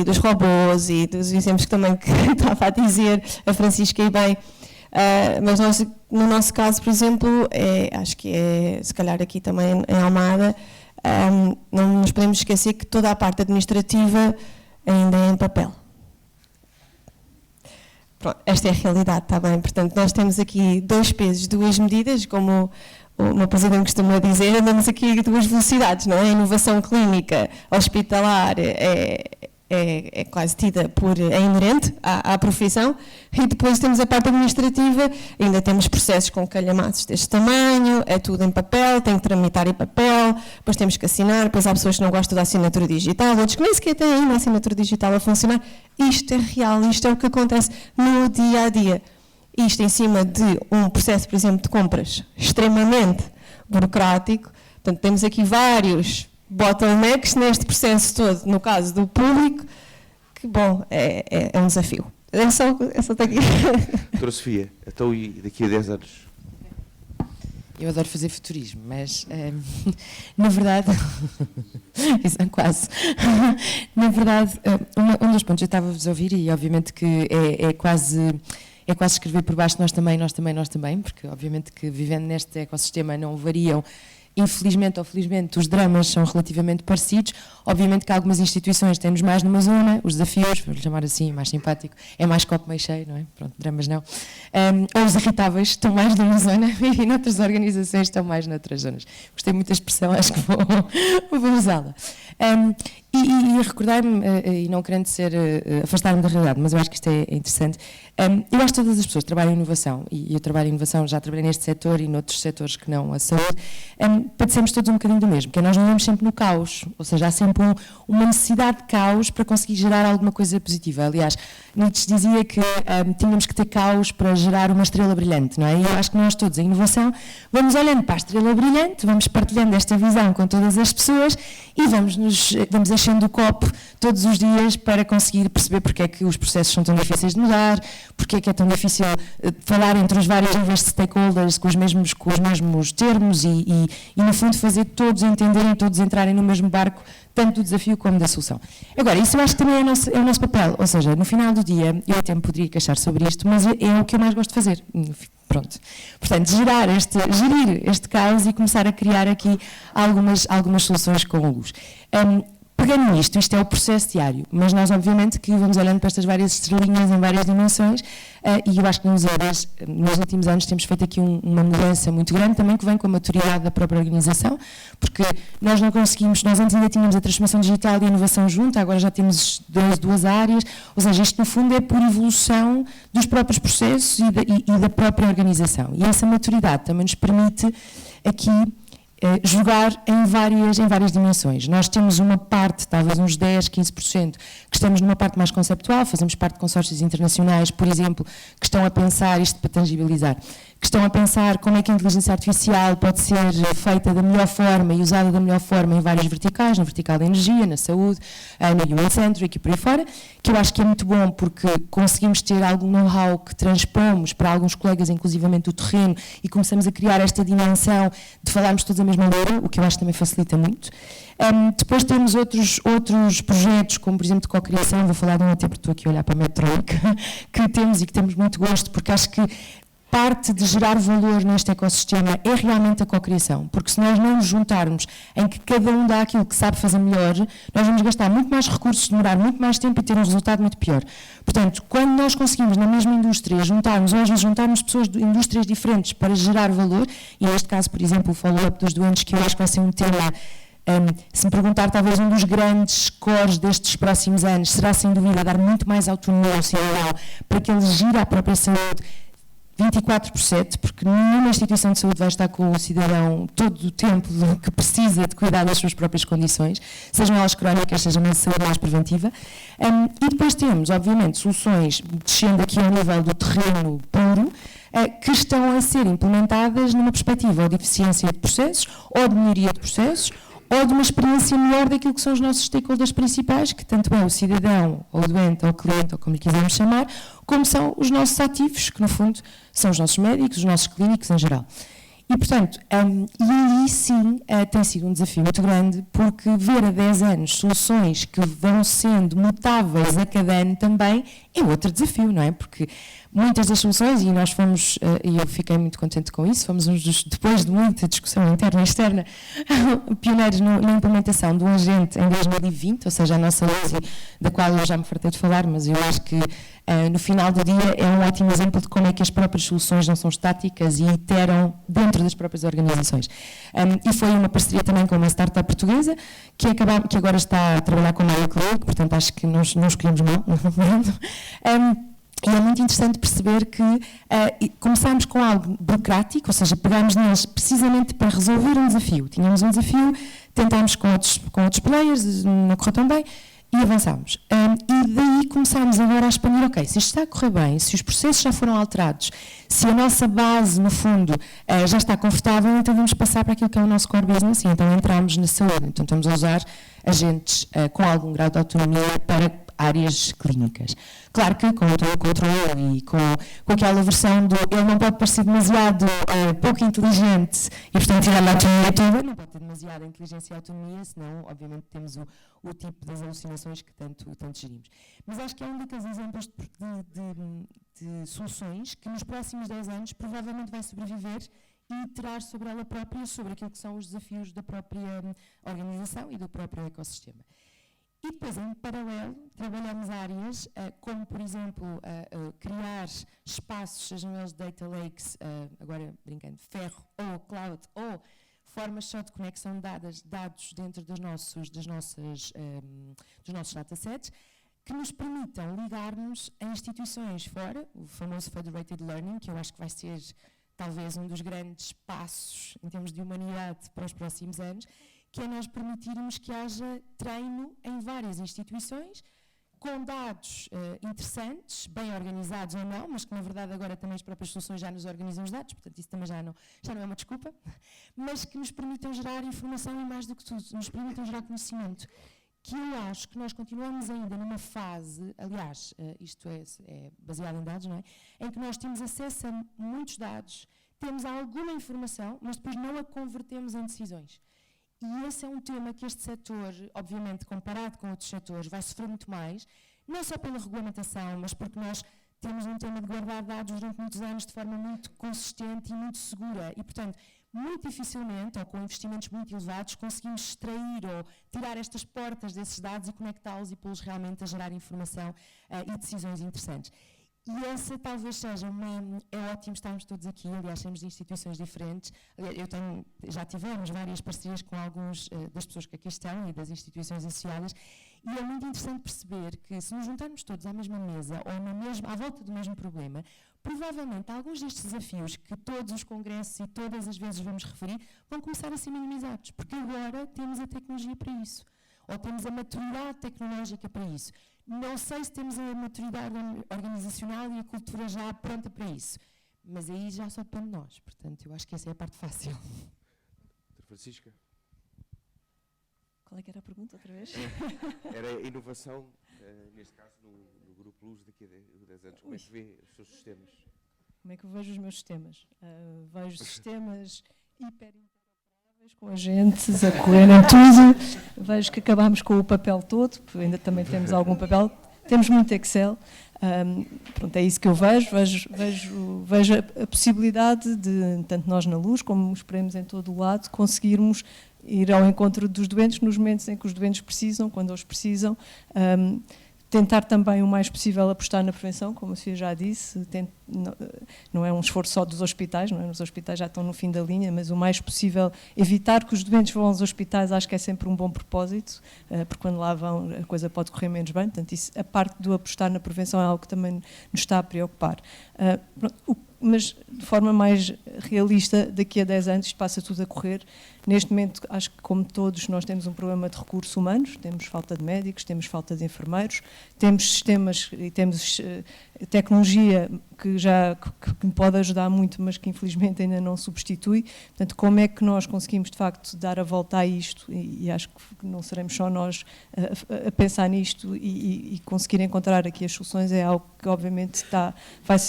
dos robôs e dos exemplos que também que estava a dizer a Francisca e bem, mas nós, no nosso caso, por exemplo, acho que é se calhar aqui também em Almada, não nos podemos esquecer que toda a parte administrativa ainda é em papel. Pronto, esta é a realidade, está bem? Portanto, nós temos aqui 2 pesos, 2 medidas, como o meu presidente costuma dizer, andamos aqui a 2 velocidades, não é? A inovação clínica, hospitalar, é quase tida é inerente à profissão, e depois temos a parte administrativa, ainda temos processos com calhamaços deste tamanho, é tudo em papel, tem que tramitar em papel, depois temos que assinar, depois há pessoas que não gostam da assinatura digital, outros que nem sequer têm ainda a assinatura digital a funcionar. Isto é real, isto é o que acontece no dia a dia. Isto em cima de um processo, por exemplo, de compras extremamente burocrático. Portanto, temos aqui vários bottlenecks neste processo todo, no caso do público, que, bom, é um desafio. É só daqui. Doutora Sofia, então e daqui a 10 anos? Eu adoro fazer futurismo, mas, na verdade, isso é quase, na verdade, um dos pontos, eu estava-vos a ouvir e, obviamente, que é quase escrever por baixo nós também, porque, obviamente, que vivendo neste ecossistema não variam infelizmente ou felizmente, os dramas são relativamente parecidos. Obviamente que algumas instituições têm-nos mais numa zona, os desafios, vou-lhe chamar assim, mais simpático, é mais copo meio cheio, não é? Pronto, dramas não. Ou os irritáveis estão mais numa zona e noutras organizações estão mais noutras zonas. Gostei muito da expressão, acho que vou usá-la. E recordar-me, e não querendo afastar-me da realidade, mas eu acho que isto é interessante, eu acho que todas as pessoas trabalham em inovação, e eu trabalho em inovação, já trabalhei neste setor e noutros setores que não a saúde, padecemos todos um bocadinho do mesmo, que é nós vivemos sempre no caos, ou seja, há sempre uma necessidade de caos para conseguir gerar alguma coisa positiva. Aliás, Nietzsche dizia que tínhamos que ter caos para gerar uma estrela brilhante, não é? E eu acho que nós todos, em inovação, vamos olhando para a estrela brilhante, vamos partilhando esta visão com todas as pessoas e vamos enchendo o copo todos os dias para conseguir perceber porque é que os processos são tão difíceis de mudar, porque é que é tão difícil falar entre os vários níveis de stakeholders com os mesmos termos e no fundo fazer todos entenderem, todos entrarem no mesmo barco, tanto do desafio como da solução. Agora, isso eu acho que também é o nosso papel, ou seja, no final do dia, eu até me poderia queixar sobre isto, mas é o que eu mais gosto de fazer. Pronto. Portanto, gerir este caos e começar a criar aqui algumas soluções com luz. Pegando nisto, isto é o processo diário, mas nós obviamente que vamos olhando para estas várias estrelinhas em várias dimensões e eu acho que nos últimos anos temos feito aqui uma mudança muito grande também que vem com a maturidade da própria organização, porque nós antes ainda tínhamos a transformação digital e a inovação junta, agora já temos duas áreas, ou seja, isto no fundo é por evolução dos próprios processos e da própria organização e essa maturidade também nos permite aqui jogar em várias dimensões. Nós temos uma parte, talvez uns 10, 15%, que estamos numa parte mais conceptual, fazemos parte de consórcios internacionais, por exemplo, que estão a pensar, isto para tangibilizar, que estão a pensar como é que a inteligência artificial pode ser feita da melhor forma e usada da melhor forma em várias verticais, na vertical da energia, na saúde, no human-centric e por aí fora, que eu acho que é muito bom porque conseguimos ter algum know-how que transpomos para alguns colegas, inclusivamente do terreno, e começamos a criar esta dimensão de falarmos todos a mesma língua, o que eu acho que também facilita muito. Depois temos outros projetos, como por exemplo de co-criação, vou falar de um até porque estou aqui a olhar para a Medtronic, que temos muito gosto, porque acho que parte de gerar valor neste ecossistema é realmente a cocriação, porque se nós não nos juntarmos em que cada um dá aquilo que sabe fazer melhor, nós vamos gastar muito mais recursos, demorar muito mais tempo e ter um resultado muito pior. Portanto, quando nós conseguimos na mesma indústria juntarmos, ou às vezes juntarmos pessoas de indústrias diferentes para gerar valor, e neste caso, por exemplo, o follow-up dos doentes, que eu acho que vai ser um tema, se me perguntar talvez um dos grandes cores destes próximos anos, será sem dúvida dar muito mais autonomia ao cidadão para que ele gire a própria saúde 24/7, porque nenhuma instituição de saúde vai estar com o cidadão todo o tempo que precisa de cuidar das suas próprias condições, sejam elas crónicas, sejam de saúde mais preventiva. E depois temos, obviamente, soluções, descendo aqui ao nível do terreno puro, que estão a ser implementadas numa perspectiva ou de eficiência de processos, ou de melhoria de processos, ou de uma experiência melhor daquilo que são os nossos stakeholders principais, que tanto é o cidadão, ou o doente, ou o cliente, ou como lhe quisermos chamar, como são os nossos ativos, que no fundo são os nossos médicos, os nossos clínicos em geral. E, portanto, e aí sim tem sido um desafio muito grande, porque ver a 10 anos soluções que vão sendo mutáveis a cada ano também é outro desafio, não é? Porque muitas das soluções, e nós fomos, e eu fiquei muito contente com isso, fomos depois de muita discussão interna e externa, pioneiros na implementação de um agente em 2020, ou seja, a nossa LUSI, da qual eu já me fartei de falar, mas eu acho que no final do dia é um ótimo exemplo de como é que as próprias soluções não são estáticas e iteram dentro das próprias organizações. E foi uma parceria também com uma startup portuguesa, que agora está a trabalhar com a Maia Clinic, portanto acho que não escolhemos mal no momento. E é muito interessante perceber que começámos com algo burocrático, ou seja, pegámos neles precisamente para resolver um desafio. Tínhamos um desafio, tentámos com outros players, não correu tão bem, e avançámos. E daí começámos agora a expandir, ok, se isto está a correr bem, se os processos já foram alterados, se a nossa base, no fundo, já está confortável, então vamos passar para aquilo que é o nosso core business, e então entramos na saúde. Então estamos a usar agentes com algum grau de autonomia para áreas clínicas. Claro que com todo o controle e com aquela versão do ele não pode parecer demasiado pouco inteligente e, portanto, tirar a autonomia toda, não pode ter demasiada inteligência e autonomia, senão, obviamente, temos o tipo das alucinações que tanto gerimos. Mas acho que é um daqueles exemplos de soluções que nos próximos 10 anos provavelmente vai sobreviver e iterar sobre ela própria, sobre aquilo que são os desafios da própria organização e do próprio ecossistema. E depois, em paralelo, trabalhamos áreas como, por exemplo, criar espaços, sejam eles data lakes, agora brincando, ferro ou cloud, ou formas só de conexão de dados dentro dos nossos datasets, que nos permitam ligar-nos a instituições fora, o famoso Federated Learning, que eu acho que vai ser talvez um dos grandes passos em termos de humanidade para os próximos anos, que é nós permitirmos que haja treino em várias instituições, com dados interessantes, bem organizados ou não, mas que na verdade agora também as próprias soluções já nos organizam os dados, portanto isso também já não é uma desculpa, mas que nos permitam gerar informação e mais do que tudo, nos permitam gerar conhecimento, que eu acho que nós continuamos ainda numa fase, aliás, isto é baseado em dados, não é? Em que nós temos acesso a muitos dados, temos alguma informação, mas depois não a convertemos em decisões. E esse é um tema que este setor, obviamente, comparado com outros setores, vai sofrer muito mais, não só pela regulamentação, mas porque nós temos um tema de guardar dados durante muitos anos de forma muito consistente e muito segura. E, portanto, muito dificilmente, ou com investimentos muito elevados, conseguimos extrair ou tirar estas portas desses dados e conectá-los e pô-los realmente a gerar informação e decisões interessantes. E essa talvez seja é ótimo estarmos todos aqui, aliás, temos de instituições diferentes. Já tivemos várias parcerias com algumas das pessoas que aqui estão e das instituições associadas, e é muito interessante perceber que se nos juntarmos todos à mesma mesa ou à volta do mesmo problema, provavelmente alguns destes desafios que todos os congressos e todas as vezes vamos referir vão começar a ser minimizados, porque agora temos a tecnologia para isso, ou temos a maturidade tecnológica para isso. Não sei se temos a maturidade organizacional e a cultura já pronta para isso, mas aí já só depende de nós, portanto eu acho que essa é a parte fácil. Doutora Francisca? Qual é que era a pergunta outra vez? Era a inovação, neste caso, no Grupo Luz daqui a 10 anos. Como é que vê os seus sistemas? Como é que eu vejo os meus sistemas? Vejo sistemas hiper-interoperáveis, com agentes a correrem tudo. Vejo que acabámos com o papel todo, porque ainda também temos algum papel. Temos muito Excel. Pronto, é isso que eu vejo. Vejo a possibilidade de, tanto nós na Luz, como esperemos em todo o lado, conseguirmos ir ao encontro dos doentes nos momentos em que os doentes precisam, quando eles precisam. Tentar também o mais possível apostar na prevenção, como a Sofia já disse, não é um esforço só dos hospitais, não é? Os hospitais já estão no fim da linha, mas o mais possível evitar que os doentes vão aos hospitais, acho que é sempre um bom propósito, porque quando lá vão a coisa pode correr menos bem, portanto isso, a parte do apostar na prevenção é algo que também nos está a preocupar. Mas de forma mais realista, daqui a 10 anos isto passa tudo a correr. Neste momento, acho que como todos, nós temos um problema de recursos humanos, temos falta de médicos, temos falta de enfermeiros, temos sistemas e temos tecnologia que pode ajudar muito, mas que infelizmente ainda não substitui. Portanto, como é que nós conseguimos de facto dar a volta a isto, e acho que não seremos só nós a pensar nisto e conseguir encontrar aqui as soluções, é algo que obviamente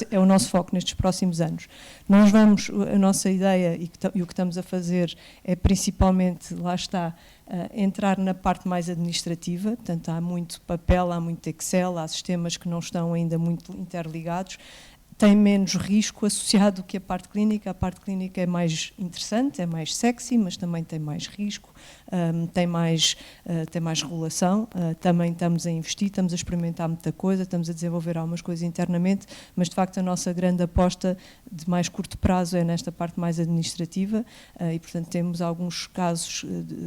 é o nosso foco nestes próximos anos. A nossa ideia e o que estamos a fazer é principalmente, lá está, entrar na parte mais administrativa, portanto há muito papel, há muito Excel, há sistemas que não estão ainda muito interligados, tem menos risco associado que a parte clínica é mais interessante, é mais sexy, mas também tem mais risco, tem mais regulação, também estamos a investir, estamos a experimentar muita coisa, estamos a desenvolver algumas coisas internamente, mas de facto a nossa grande aposta de mais curto prazo é nesta parte mais administrativa e portanto temos alguns casos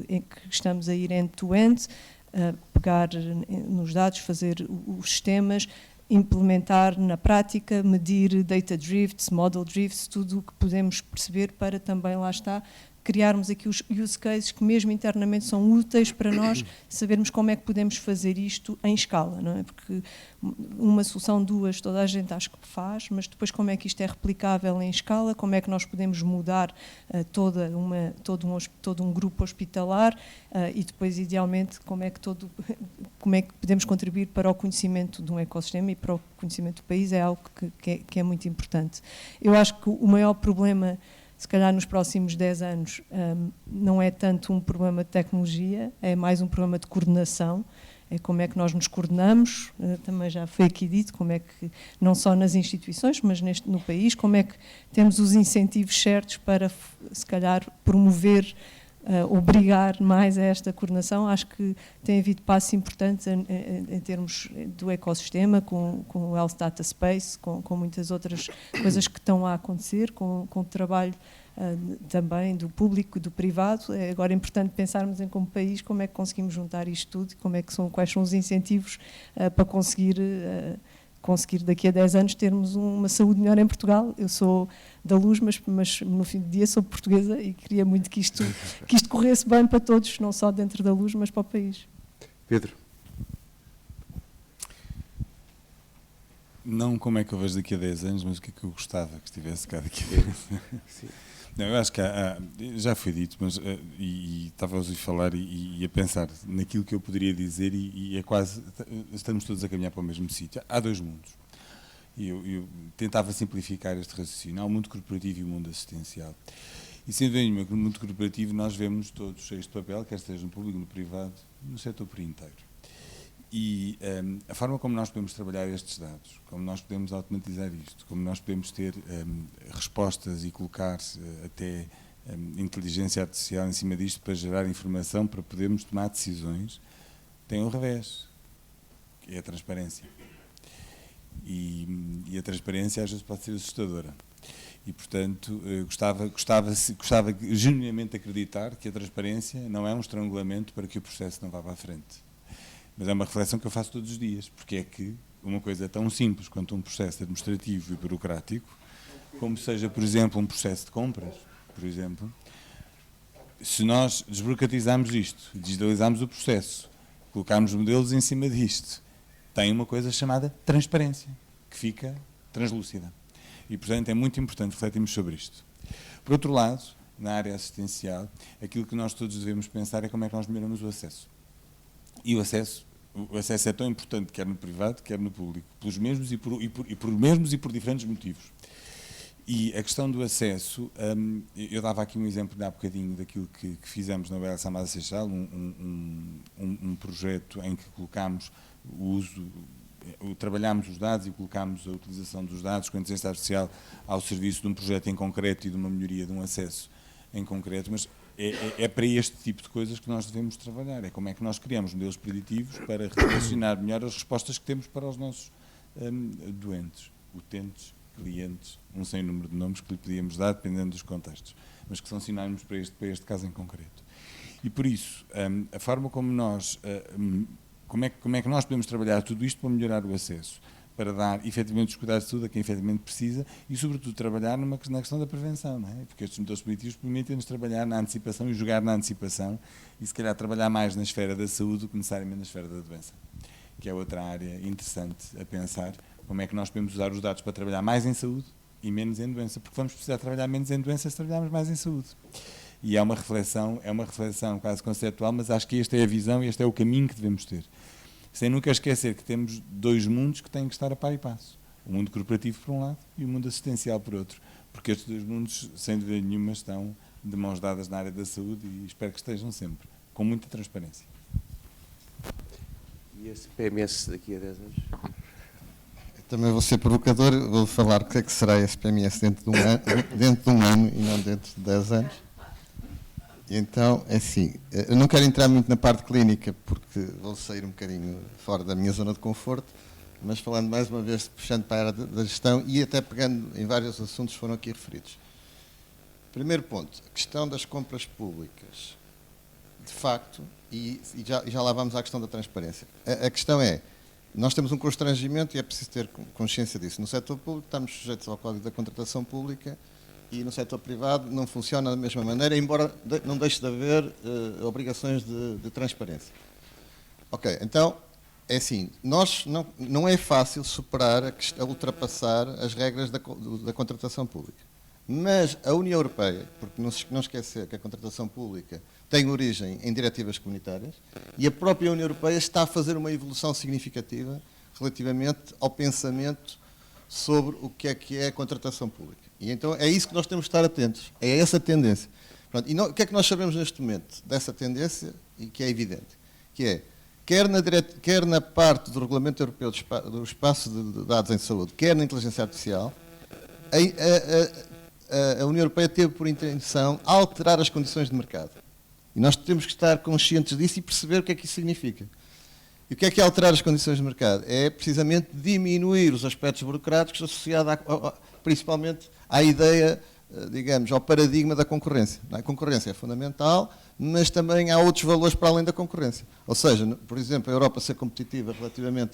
em que estamos a ir end-to-end, pegar nos dados, fazer os sistemas, implementar na prática, medir data drifts, model drifts, tudo o que podemos perceber para também, lá está, criarmos aqui os use cases que mesmo internamente são úteis para nós sabermos como é que podemos fazer isto em escala, não é? Porque uma solução, duas, toda a gente acho que faz, mas depois como é que isto é replicável em escala, como é que nós podemos mudar todo um grupo hospitalar e depois, idealmente, como é que podemos contribuir para o conhecimento de um ecossistema e para o conhecimento do país, é algo que é muito importante. Eu acho que o maior problema, se calhar nos próximos 10 anos, não é tanto um problema de tecnologia, é mais um problema de coordenação, é como é que nós nos coordenamos, também já foi aqui dito, como é que, não só nas instituições, mas no país, como é que temos os incentivos certos para, se calhar, promover, obrigar mais a esta coordenação. Acho que tem havido passos importantes em termos do ecossistema, com o Health Data Space, com muitas outras coisas que estão a acontecer, com o trabalho também do público e do privado. É agora importante pensarmos em, como país, como é que conseguimos juntar isto tudo, quais são os incentivos para conseguir daqui a 10 anos termos uma saúde melhor em Portugal. Eu sou da Luz, mas no fim do dia sou portuguesa e queria muito que isto corresse bem para todos, não só dentro da Luz, mas para o país. Pedro. Não como é que eu vejo daqui a 10 anos, mas o que é que eu gostava que estivesse cá daqui a 10 anos. Sim. Não, eu acho que já foi dito, mas e estava a ouvir falar e a pensar naquilo que eu poderia dizer e é quase, estamos todos a caminhar para o mesmo sítio. Há dois mundos. E eu tentava simplificar este raciocínio. Há o mundo corporativo e o mundo assistencial. E sem dúvida nenhuma que no mundo corporativo nós vemos todos cheios de papel, quer seja no público, no privado, no setor por inteiro. E a forma como nós podemos trabalhar estes dados, como nós podemos automatizar isto, como nós podemos ter respostas e colocar até inteligência artificial em cima disto para gerar informação, para podermos tomar decisões, tem um revés, que é a transparência. E a transparência às vezes pode ser assustadora. E, portanto, gostava genuinamente de acreditar que a transparência não é um estrangulamento para que o processo não vá para a frente. Mas é uma reflexão que eu faço todos os dias, porque é que uma coisa tão simples quanto um processo administrativo e burocrático, como seja, por exemplo, um processo de compras, por exemplo, se nós desburocratizarmos isto, digitalizarmos o processo, colocarmos modelos em cima disto, tem uma coisa chamada transparência, que fica translúcida. E, portanto, é muito importante refletirmos sobre isto. Por outro lado, na área assistencial, aquilo que nós todos devemos pensar é como é que nós melhoramos o acesso. E o acesso é tão importante, quer no privado, quer no público, pelos mesmos e por diferentes motivos. E a questão do acesso, eu dava aqui um exemplo de há bocadinho daquilo que fizemos na UEL Samada Seixal, um projeto em que colocámos trabalhámos os dados e colocámos a utilização dos dados com a inteligência artificial ao serviço de um projeto em concreto e de uma melhoria de um acesso em concreto, mas é para este tipo de coisas que nós devemos trabalhar, é como é que nós criamos modelos preditivos para relacionar melhor as respostas que temos para os nossos doentes, utentes, clientes, um sem número de nomes que lhe podíamos dar, dependendo dos contextos, mas que são sinónimos para este caso em concreto. E por isso, a forma como como é que nós podemos trabalhar tudo isto para melhorar o acesso, para dar efetivamente os cuidados de saúde a quem efetivamente precisa e, sobretudo, trabalhar na questão da prevenção, não é? Porque estes modelos preditivos permitem-nos trabalhar na antecipação e jogar na antecipação e, se calhar, trabalhar mais na esfera da saúde do que necessariamente na esfera da doença, que é outra área interessante a pensar, como é que nós podemos usar os dados para trabalhar mais em saúde e menos em doença, porque vamos precisar trabalhar menos em doença se trabalharmos mais em saúde. E é uma reflexão quase conceptual, mas acho que esta é a visão e este é o caminho que devemos ter. Sem nunca esquecer que temos dois mundos que têm que estar a par e passo. O mundo corporativo por um lado e o mundo assistencial por outro. Porque estes dois mundos, sem dúvida nenhuma, estão de mãos dadas na área da saúde e espero que estejam sempre, com muita transparência. E esse PMS daqui a 10 anos? Eu também vou ser provocador, vou falar o que é que será esse PMS dentro de um ano e não dentro de 10 anos. Então, é assim, eu não quero entrar muito na parte clínica, porque vou sair um bocadinho fora da minha zona de conforto, mas falando mais uma vez, puxando para a área da gestão e até pegando em vários assuntos que foram aqui referidos. Primeiro ponto, a questão das compras públicas. De facto, e já lá vamos à questão da transparência. A questão é, nós temos um constrangimento e é preciso ter consciência disso. No setor público estamos sujeitos ao Código da Contratação Pública, e no setor privado não funciona da mesma maneira, embora não deixe de haver obrigações de transparência. Ok, então, é assim, não é fácil superar, ultrapassar as regras da contratação pública. Mas a União Europeia, porque não esquecer que a contratação pública tem origem em diretivas comunitárias, e a própria União Europeia está a fazer uma evolução significativa relativamente ao pensamento sobre o que é a contratação pública. E então é isso que nós temos de estar atentos, é essa tendência. Pronto, e o que é que nós sabemos neste momento dessa tendência, e que é evidente? Que é quer na parte do Regulamento Europeu do Espaço de Dados em Saúde, quer na inteligência artificial, a União Europeia teve por intenção alterar as condições de mercado. E nós temos que estar conscientes disso e perceber o que é que isso significa. E o que é alterar as condições de mercado? É precisamente diminuir os aspectos burocráticos associados principalmente à ideia, digamos, ao paradigma da concorrência. A concorrência é fundamental, mas também há outros valores para além da concorrência. Ou seja, por exemplo, a Europa ser competitiva relativamente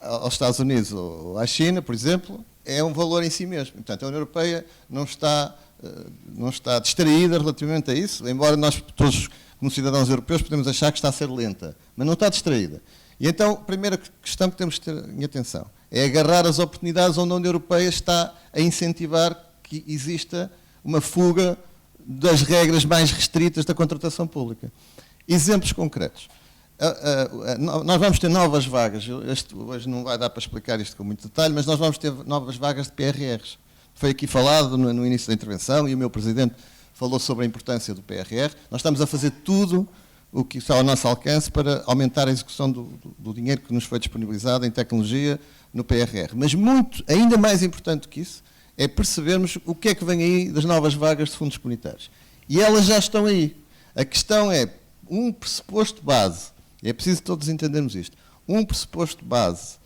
aos Estados Unidos ou à China, por exemplo, é um valor em si mesmo. Portanto, a União Europeia não está distraída relativamente a isso, embora nós todos, como cidadãos europeus, podemos achar que está a ser lenta, mas não está distraída. E então, a primeira questão que temos que ter em atenção é agarrar as oportunidades onde a União Europeia está a incentivar que exista uma fuga das regras mais restritas da contratação pública. Exemplos concretos. Nós vamos ter novas vagas, hoje não vai dar para explicar isto com muito detalhe, mas nós vamos ter novas vagas de PRRs. Foi aqui falado no início da intervenção e o meu Presidente falou sobre a importância do PRR. Nós estamos a fazer tudo o que está ao nosso alcance para aumentar a execução do dinheiro que nos foi disponibilizado em tecnologia no PRR. Mas ainda mais importante do que isso, é percebermos o que é que vem aí das novas vagas de fundos comunitários. E elas já estão aí. A questão é um pressuposto base, e é preciso todos entendermos isto, um pressuposto base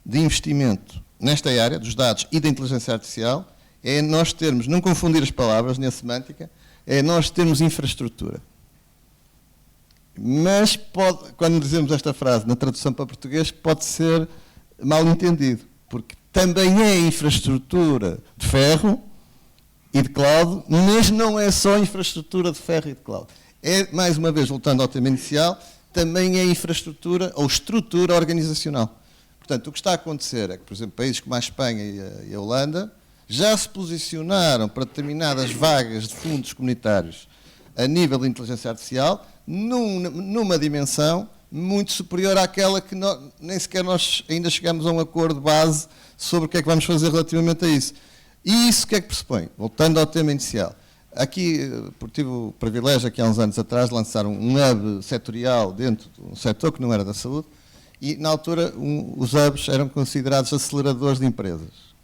de investimento nesta área dos dados e da inteligência artificial é nós termos, não confundir as palavras na semântica, é nós termos infraestrutura. Mas quando dizemos esta frase na tradução para português, pode ser mal entendido, porque também é infraestrutura de ferro e de cloud, mas não é só infraestrutura de ferro e de cloud. É, mais uma vez, voltando ao tema inicial, também é infraestrutura ou estrutura organizacional. Portanto, o que está a acontecer é que, por exemplo, países como a Espanha e a Holanda já se posicionaram para determinadas vagas de fundos comunitários a nível de inteligência artificial numa dimensão muito superior àquela que nem sequer nós ainda chegamos a um acordo base sobre o que é que vamos fazer relativamente a isso. E isso o que é que pressupõe? Voltando ao tema inicial. Aqui, tive o privilégio, aqui há uns anos atrás, de lançar um hub setorial dentro de um setor que não era da saúde, e na altura os hubs eram considerados aceleradores de empresas.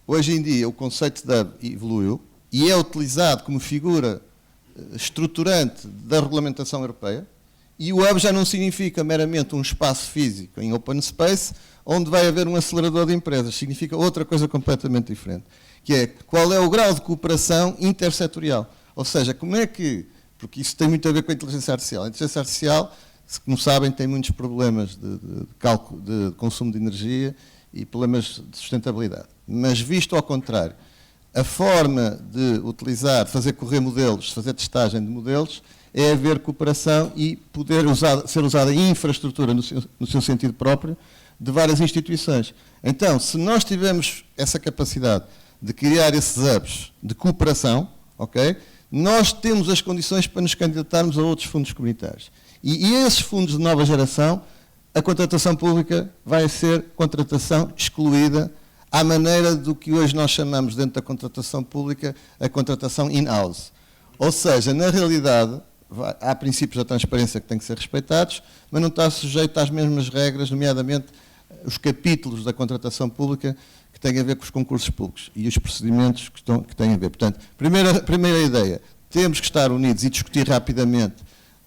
Hoje em dia o conceito de hub evoluiu e é utilizado como figura estruturante da regulamentação europeia, e o hub já não significa meramente um espaço físico em open space onde vai haver um acelerador de empresas, significa outra coisa completamente diferente, que é qual é o grau de cooperação intersetorial. Ou seja, como é que, porque isso tem muito a ver com a inteligência artificial. A inteligência artificial, como sabem, tem muitos problemas de cálculo, de consumo de energia e problemas de sustentabilidade. Mas visto ao contrário, a forma de utilizar, de fazer correr modelos, de fazer testagem de modelos, é haver cooperação e poder ser usada infraestrutura no seu sentido próprio de várias instituições. Então, se nós tivermos essa capacidade de criar esses hubs de cooperação, ok, nós temos as condições para nos candidatarmos a outros fundos comunitários. E esses fundos de nova geração, a contratação pública vai ser contratação excluída à maneira do que hoje nós chamamos dentro da contratação pública a contratação in-house. Ou seja, na realidade, há princípios da transparência que têm que ser respeitados, mas não está sujeito às mesmas regras, nomeadamente os capítulos da contratação pública que têm a ver com os concursos públicos e os procedimentos que têm a ver. Portanto, primeira ideia, temos que estar unidos e discutir rapidamente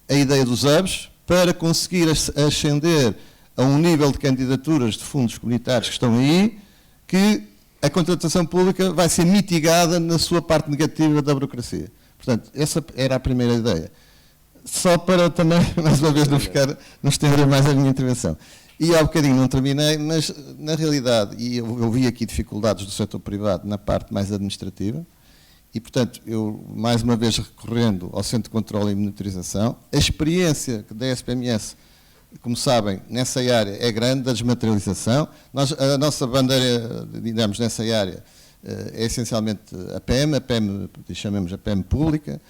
a ideia dos hubs para conseguir ascender a um nível de candidaturas de fundos comunitários que estão aí, que a contratação pública vai ser mitigada na sua parte negativa da burocracia. Portanto, essa era a primeira ideia. Só para também, mais uma vez, não estender mais a minha intervenção. E há bocadinho não terminei, mas na realidade, e eu vi aqui dificuldades do setor privado na parte mais administrativa, e portanto, eu mais uma vez recorrendo ao Centro de Controlo e Monitorização, a experiência da SPMS, como sabem, nessa área é grande, da desmaterialização. A nossa bandeira, digamos, nessa área é essencialmente a PEM, chamamos a PEM pública,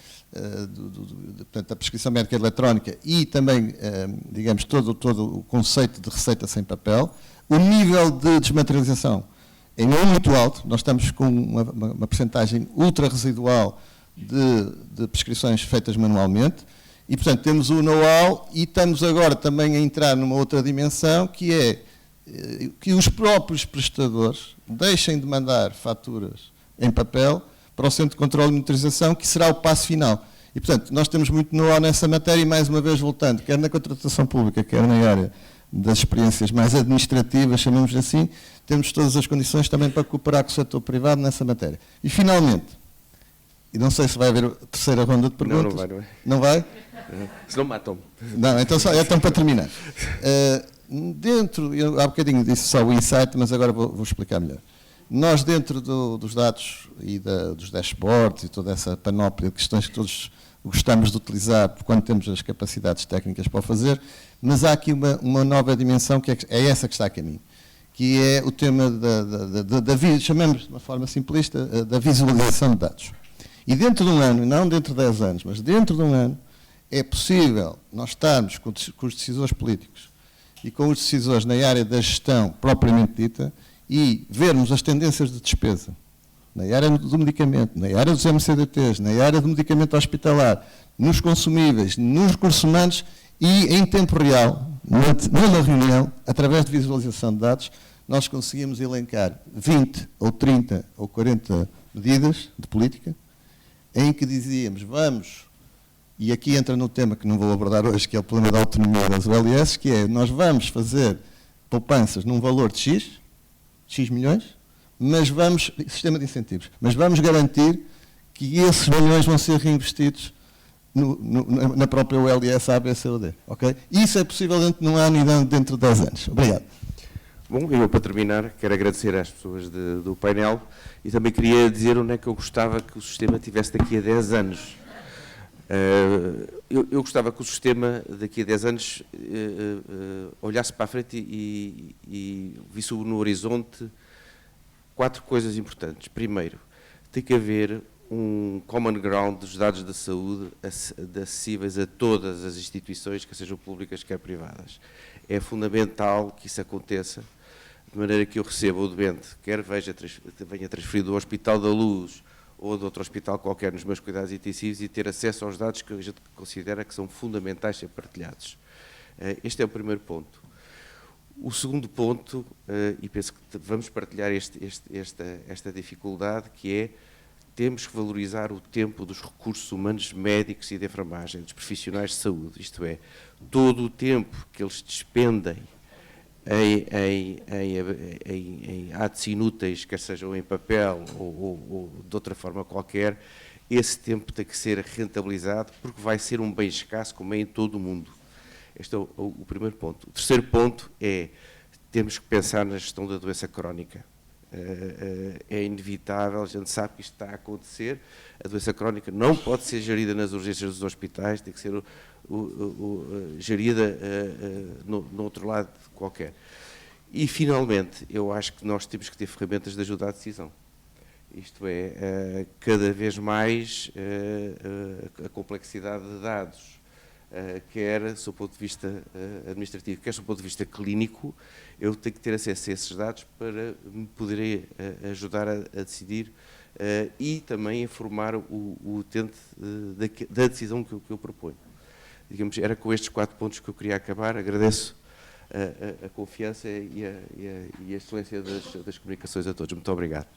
portanto, a prescrição médica eletrónica e também, digamos, todo o conceito de receita sem papel. O nível de desmaterialização é muito alto, nós estamos com uma percentagem ultra residual de prescrições feitas manualmente E, portanto, temos o know-how e estamos agora também a entrar numa outra dimensão, que é que os próprios prestadores deixem de mandar faturas em papel para o Centro de Controlo e Monitorização, que será o passo final. E, portanto, nós temos muito know-how nessa matéria e, mais uma vez, voltando, quer na contratação pública, quer na área das experiências mais administrativas, chamamos assim, temos todas as condições também para cooperar com o setor privado nessa matéria. E, finalmente, e não sei se vai haver a terceira ronda de perguntas. Não vai, não é? Não vai? Senão matam-me. Não, então para terminar. Eu há bocadinho disse só o insight, mas agora vou explicar melhor. Nós, dentro dos dados e dos dashboards e toda essa panóplia de questões que todos gostamos de utilizar quando temos as capacidades técnicas para o fazer, mas há aqui uma nova dimensão que é essa que está a caminho, que é o tema chamamos de uma forma simplista, da visualização de dados. E dentro de um ano, não dentro de 10 anos, mas dentro de um ano, é possível nós estarmos com os decisores políticos e com os decisores na área da gestão propriamente dita e vermos as tendências de despesa na área do medicamento, na área dos MCDTs, na área do medicamento hospitalar, nos consumíveis, nos recursos humanos e em tempo real, numa reunião, através de visualização de dados, nós conseguimos elencar 20 ou 30 ou 40 medidas de política em que dizíamos, vamos, e aqui entra no tema que não vou abordar hoje, que é o problema da autonomia das OLS, que é, nós vamos fazer poupanças num valor de X milhões, mas sistema de incentivos, mas vamos garantir que esses milhões vão ser reinvestidos na própria OLS A, B, C ou D. Okay? Isso é possível dentro de um ano e dentro de 10 anos. Obrigado. Bom, eu para terminar quero agradecer às pessoas do painel e também queria dizer onde é que eu gostava que o sistema tivesse daqui a 10 anos. Eu gostava que o sistema daqui a 10 anos olhasse para a frente e visse no horizonte 4 coisas importantes. Primeiro, tem que haver um common ground dos dados da saúde acessíveis a todas as instituições, quer sejam públicas, quer privadas. É fundamental que isso aconteça, de maneira que eu receba o doente, quer venha transferido do Hospital da Luz ou de outro hospital qualquer nos meus cuidados intensivos e ter acesso aos dados que a gente considera que são fundamentais ser partilhados. Este é o primeiro ponto. O segundo ponto, e penso que vamos partilhar esta dificuldade, que é temos que valorizar o tempo dos recursos humanos médicos e de enfermagem, dos profissionais de saúde, isto é, todo o tempo que eles despendem em atos inúteis, quer sejam em papel ou de outra forma qualquer, esse tempo tem que ser rentabilizado porque vai ser um bem escasso como é em todo o mundo. Este é o primeiro ponto. O terceiro ponto é, temos que pensar na gestão da doença crónica. É inevitável, a gente sabe que isto está a acontecer, a doença crónica não pode ser gerida nas urgências dos hospitais, tem que ser gerida no outro lado qualquer. E, finalmente, eu acho que nós temos que ter ferramentas de ajuda à decisão. Isto é, cada vez mais a complexidade de dados, quer do ponto de vista administrativo, quer do ponto de vista clínico, eu tenho que ter acesso a esses dados para me poder ajudar a decidir e também informar o utente da decisão que eu proponho. Digamos, era com estes 4 pontos que eu queria acabar. Agradeço a confiança e a excelência das comunicações a todos. Muito obrigado.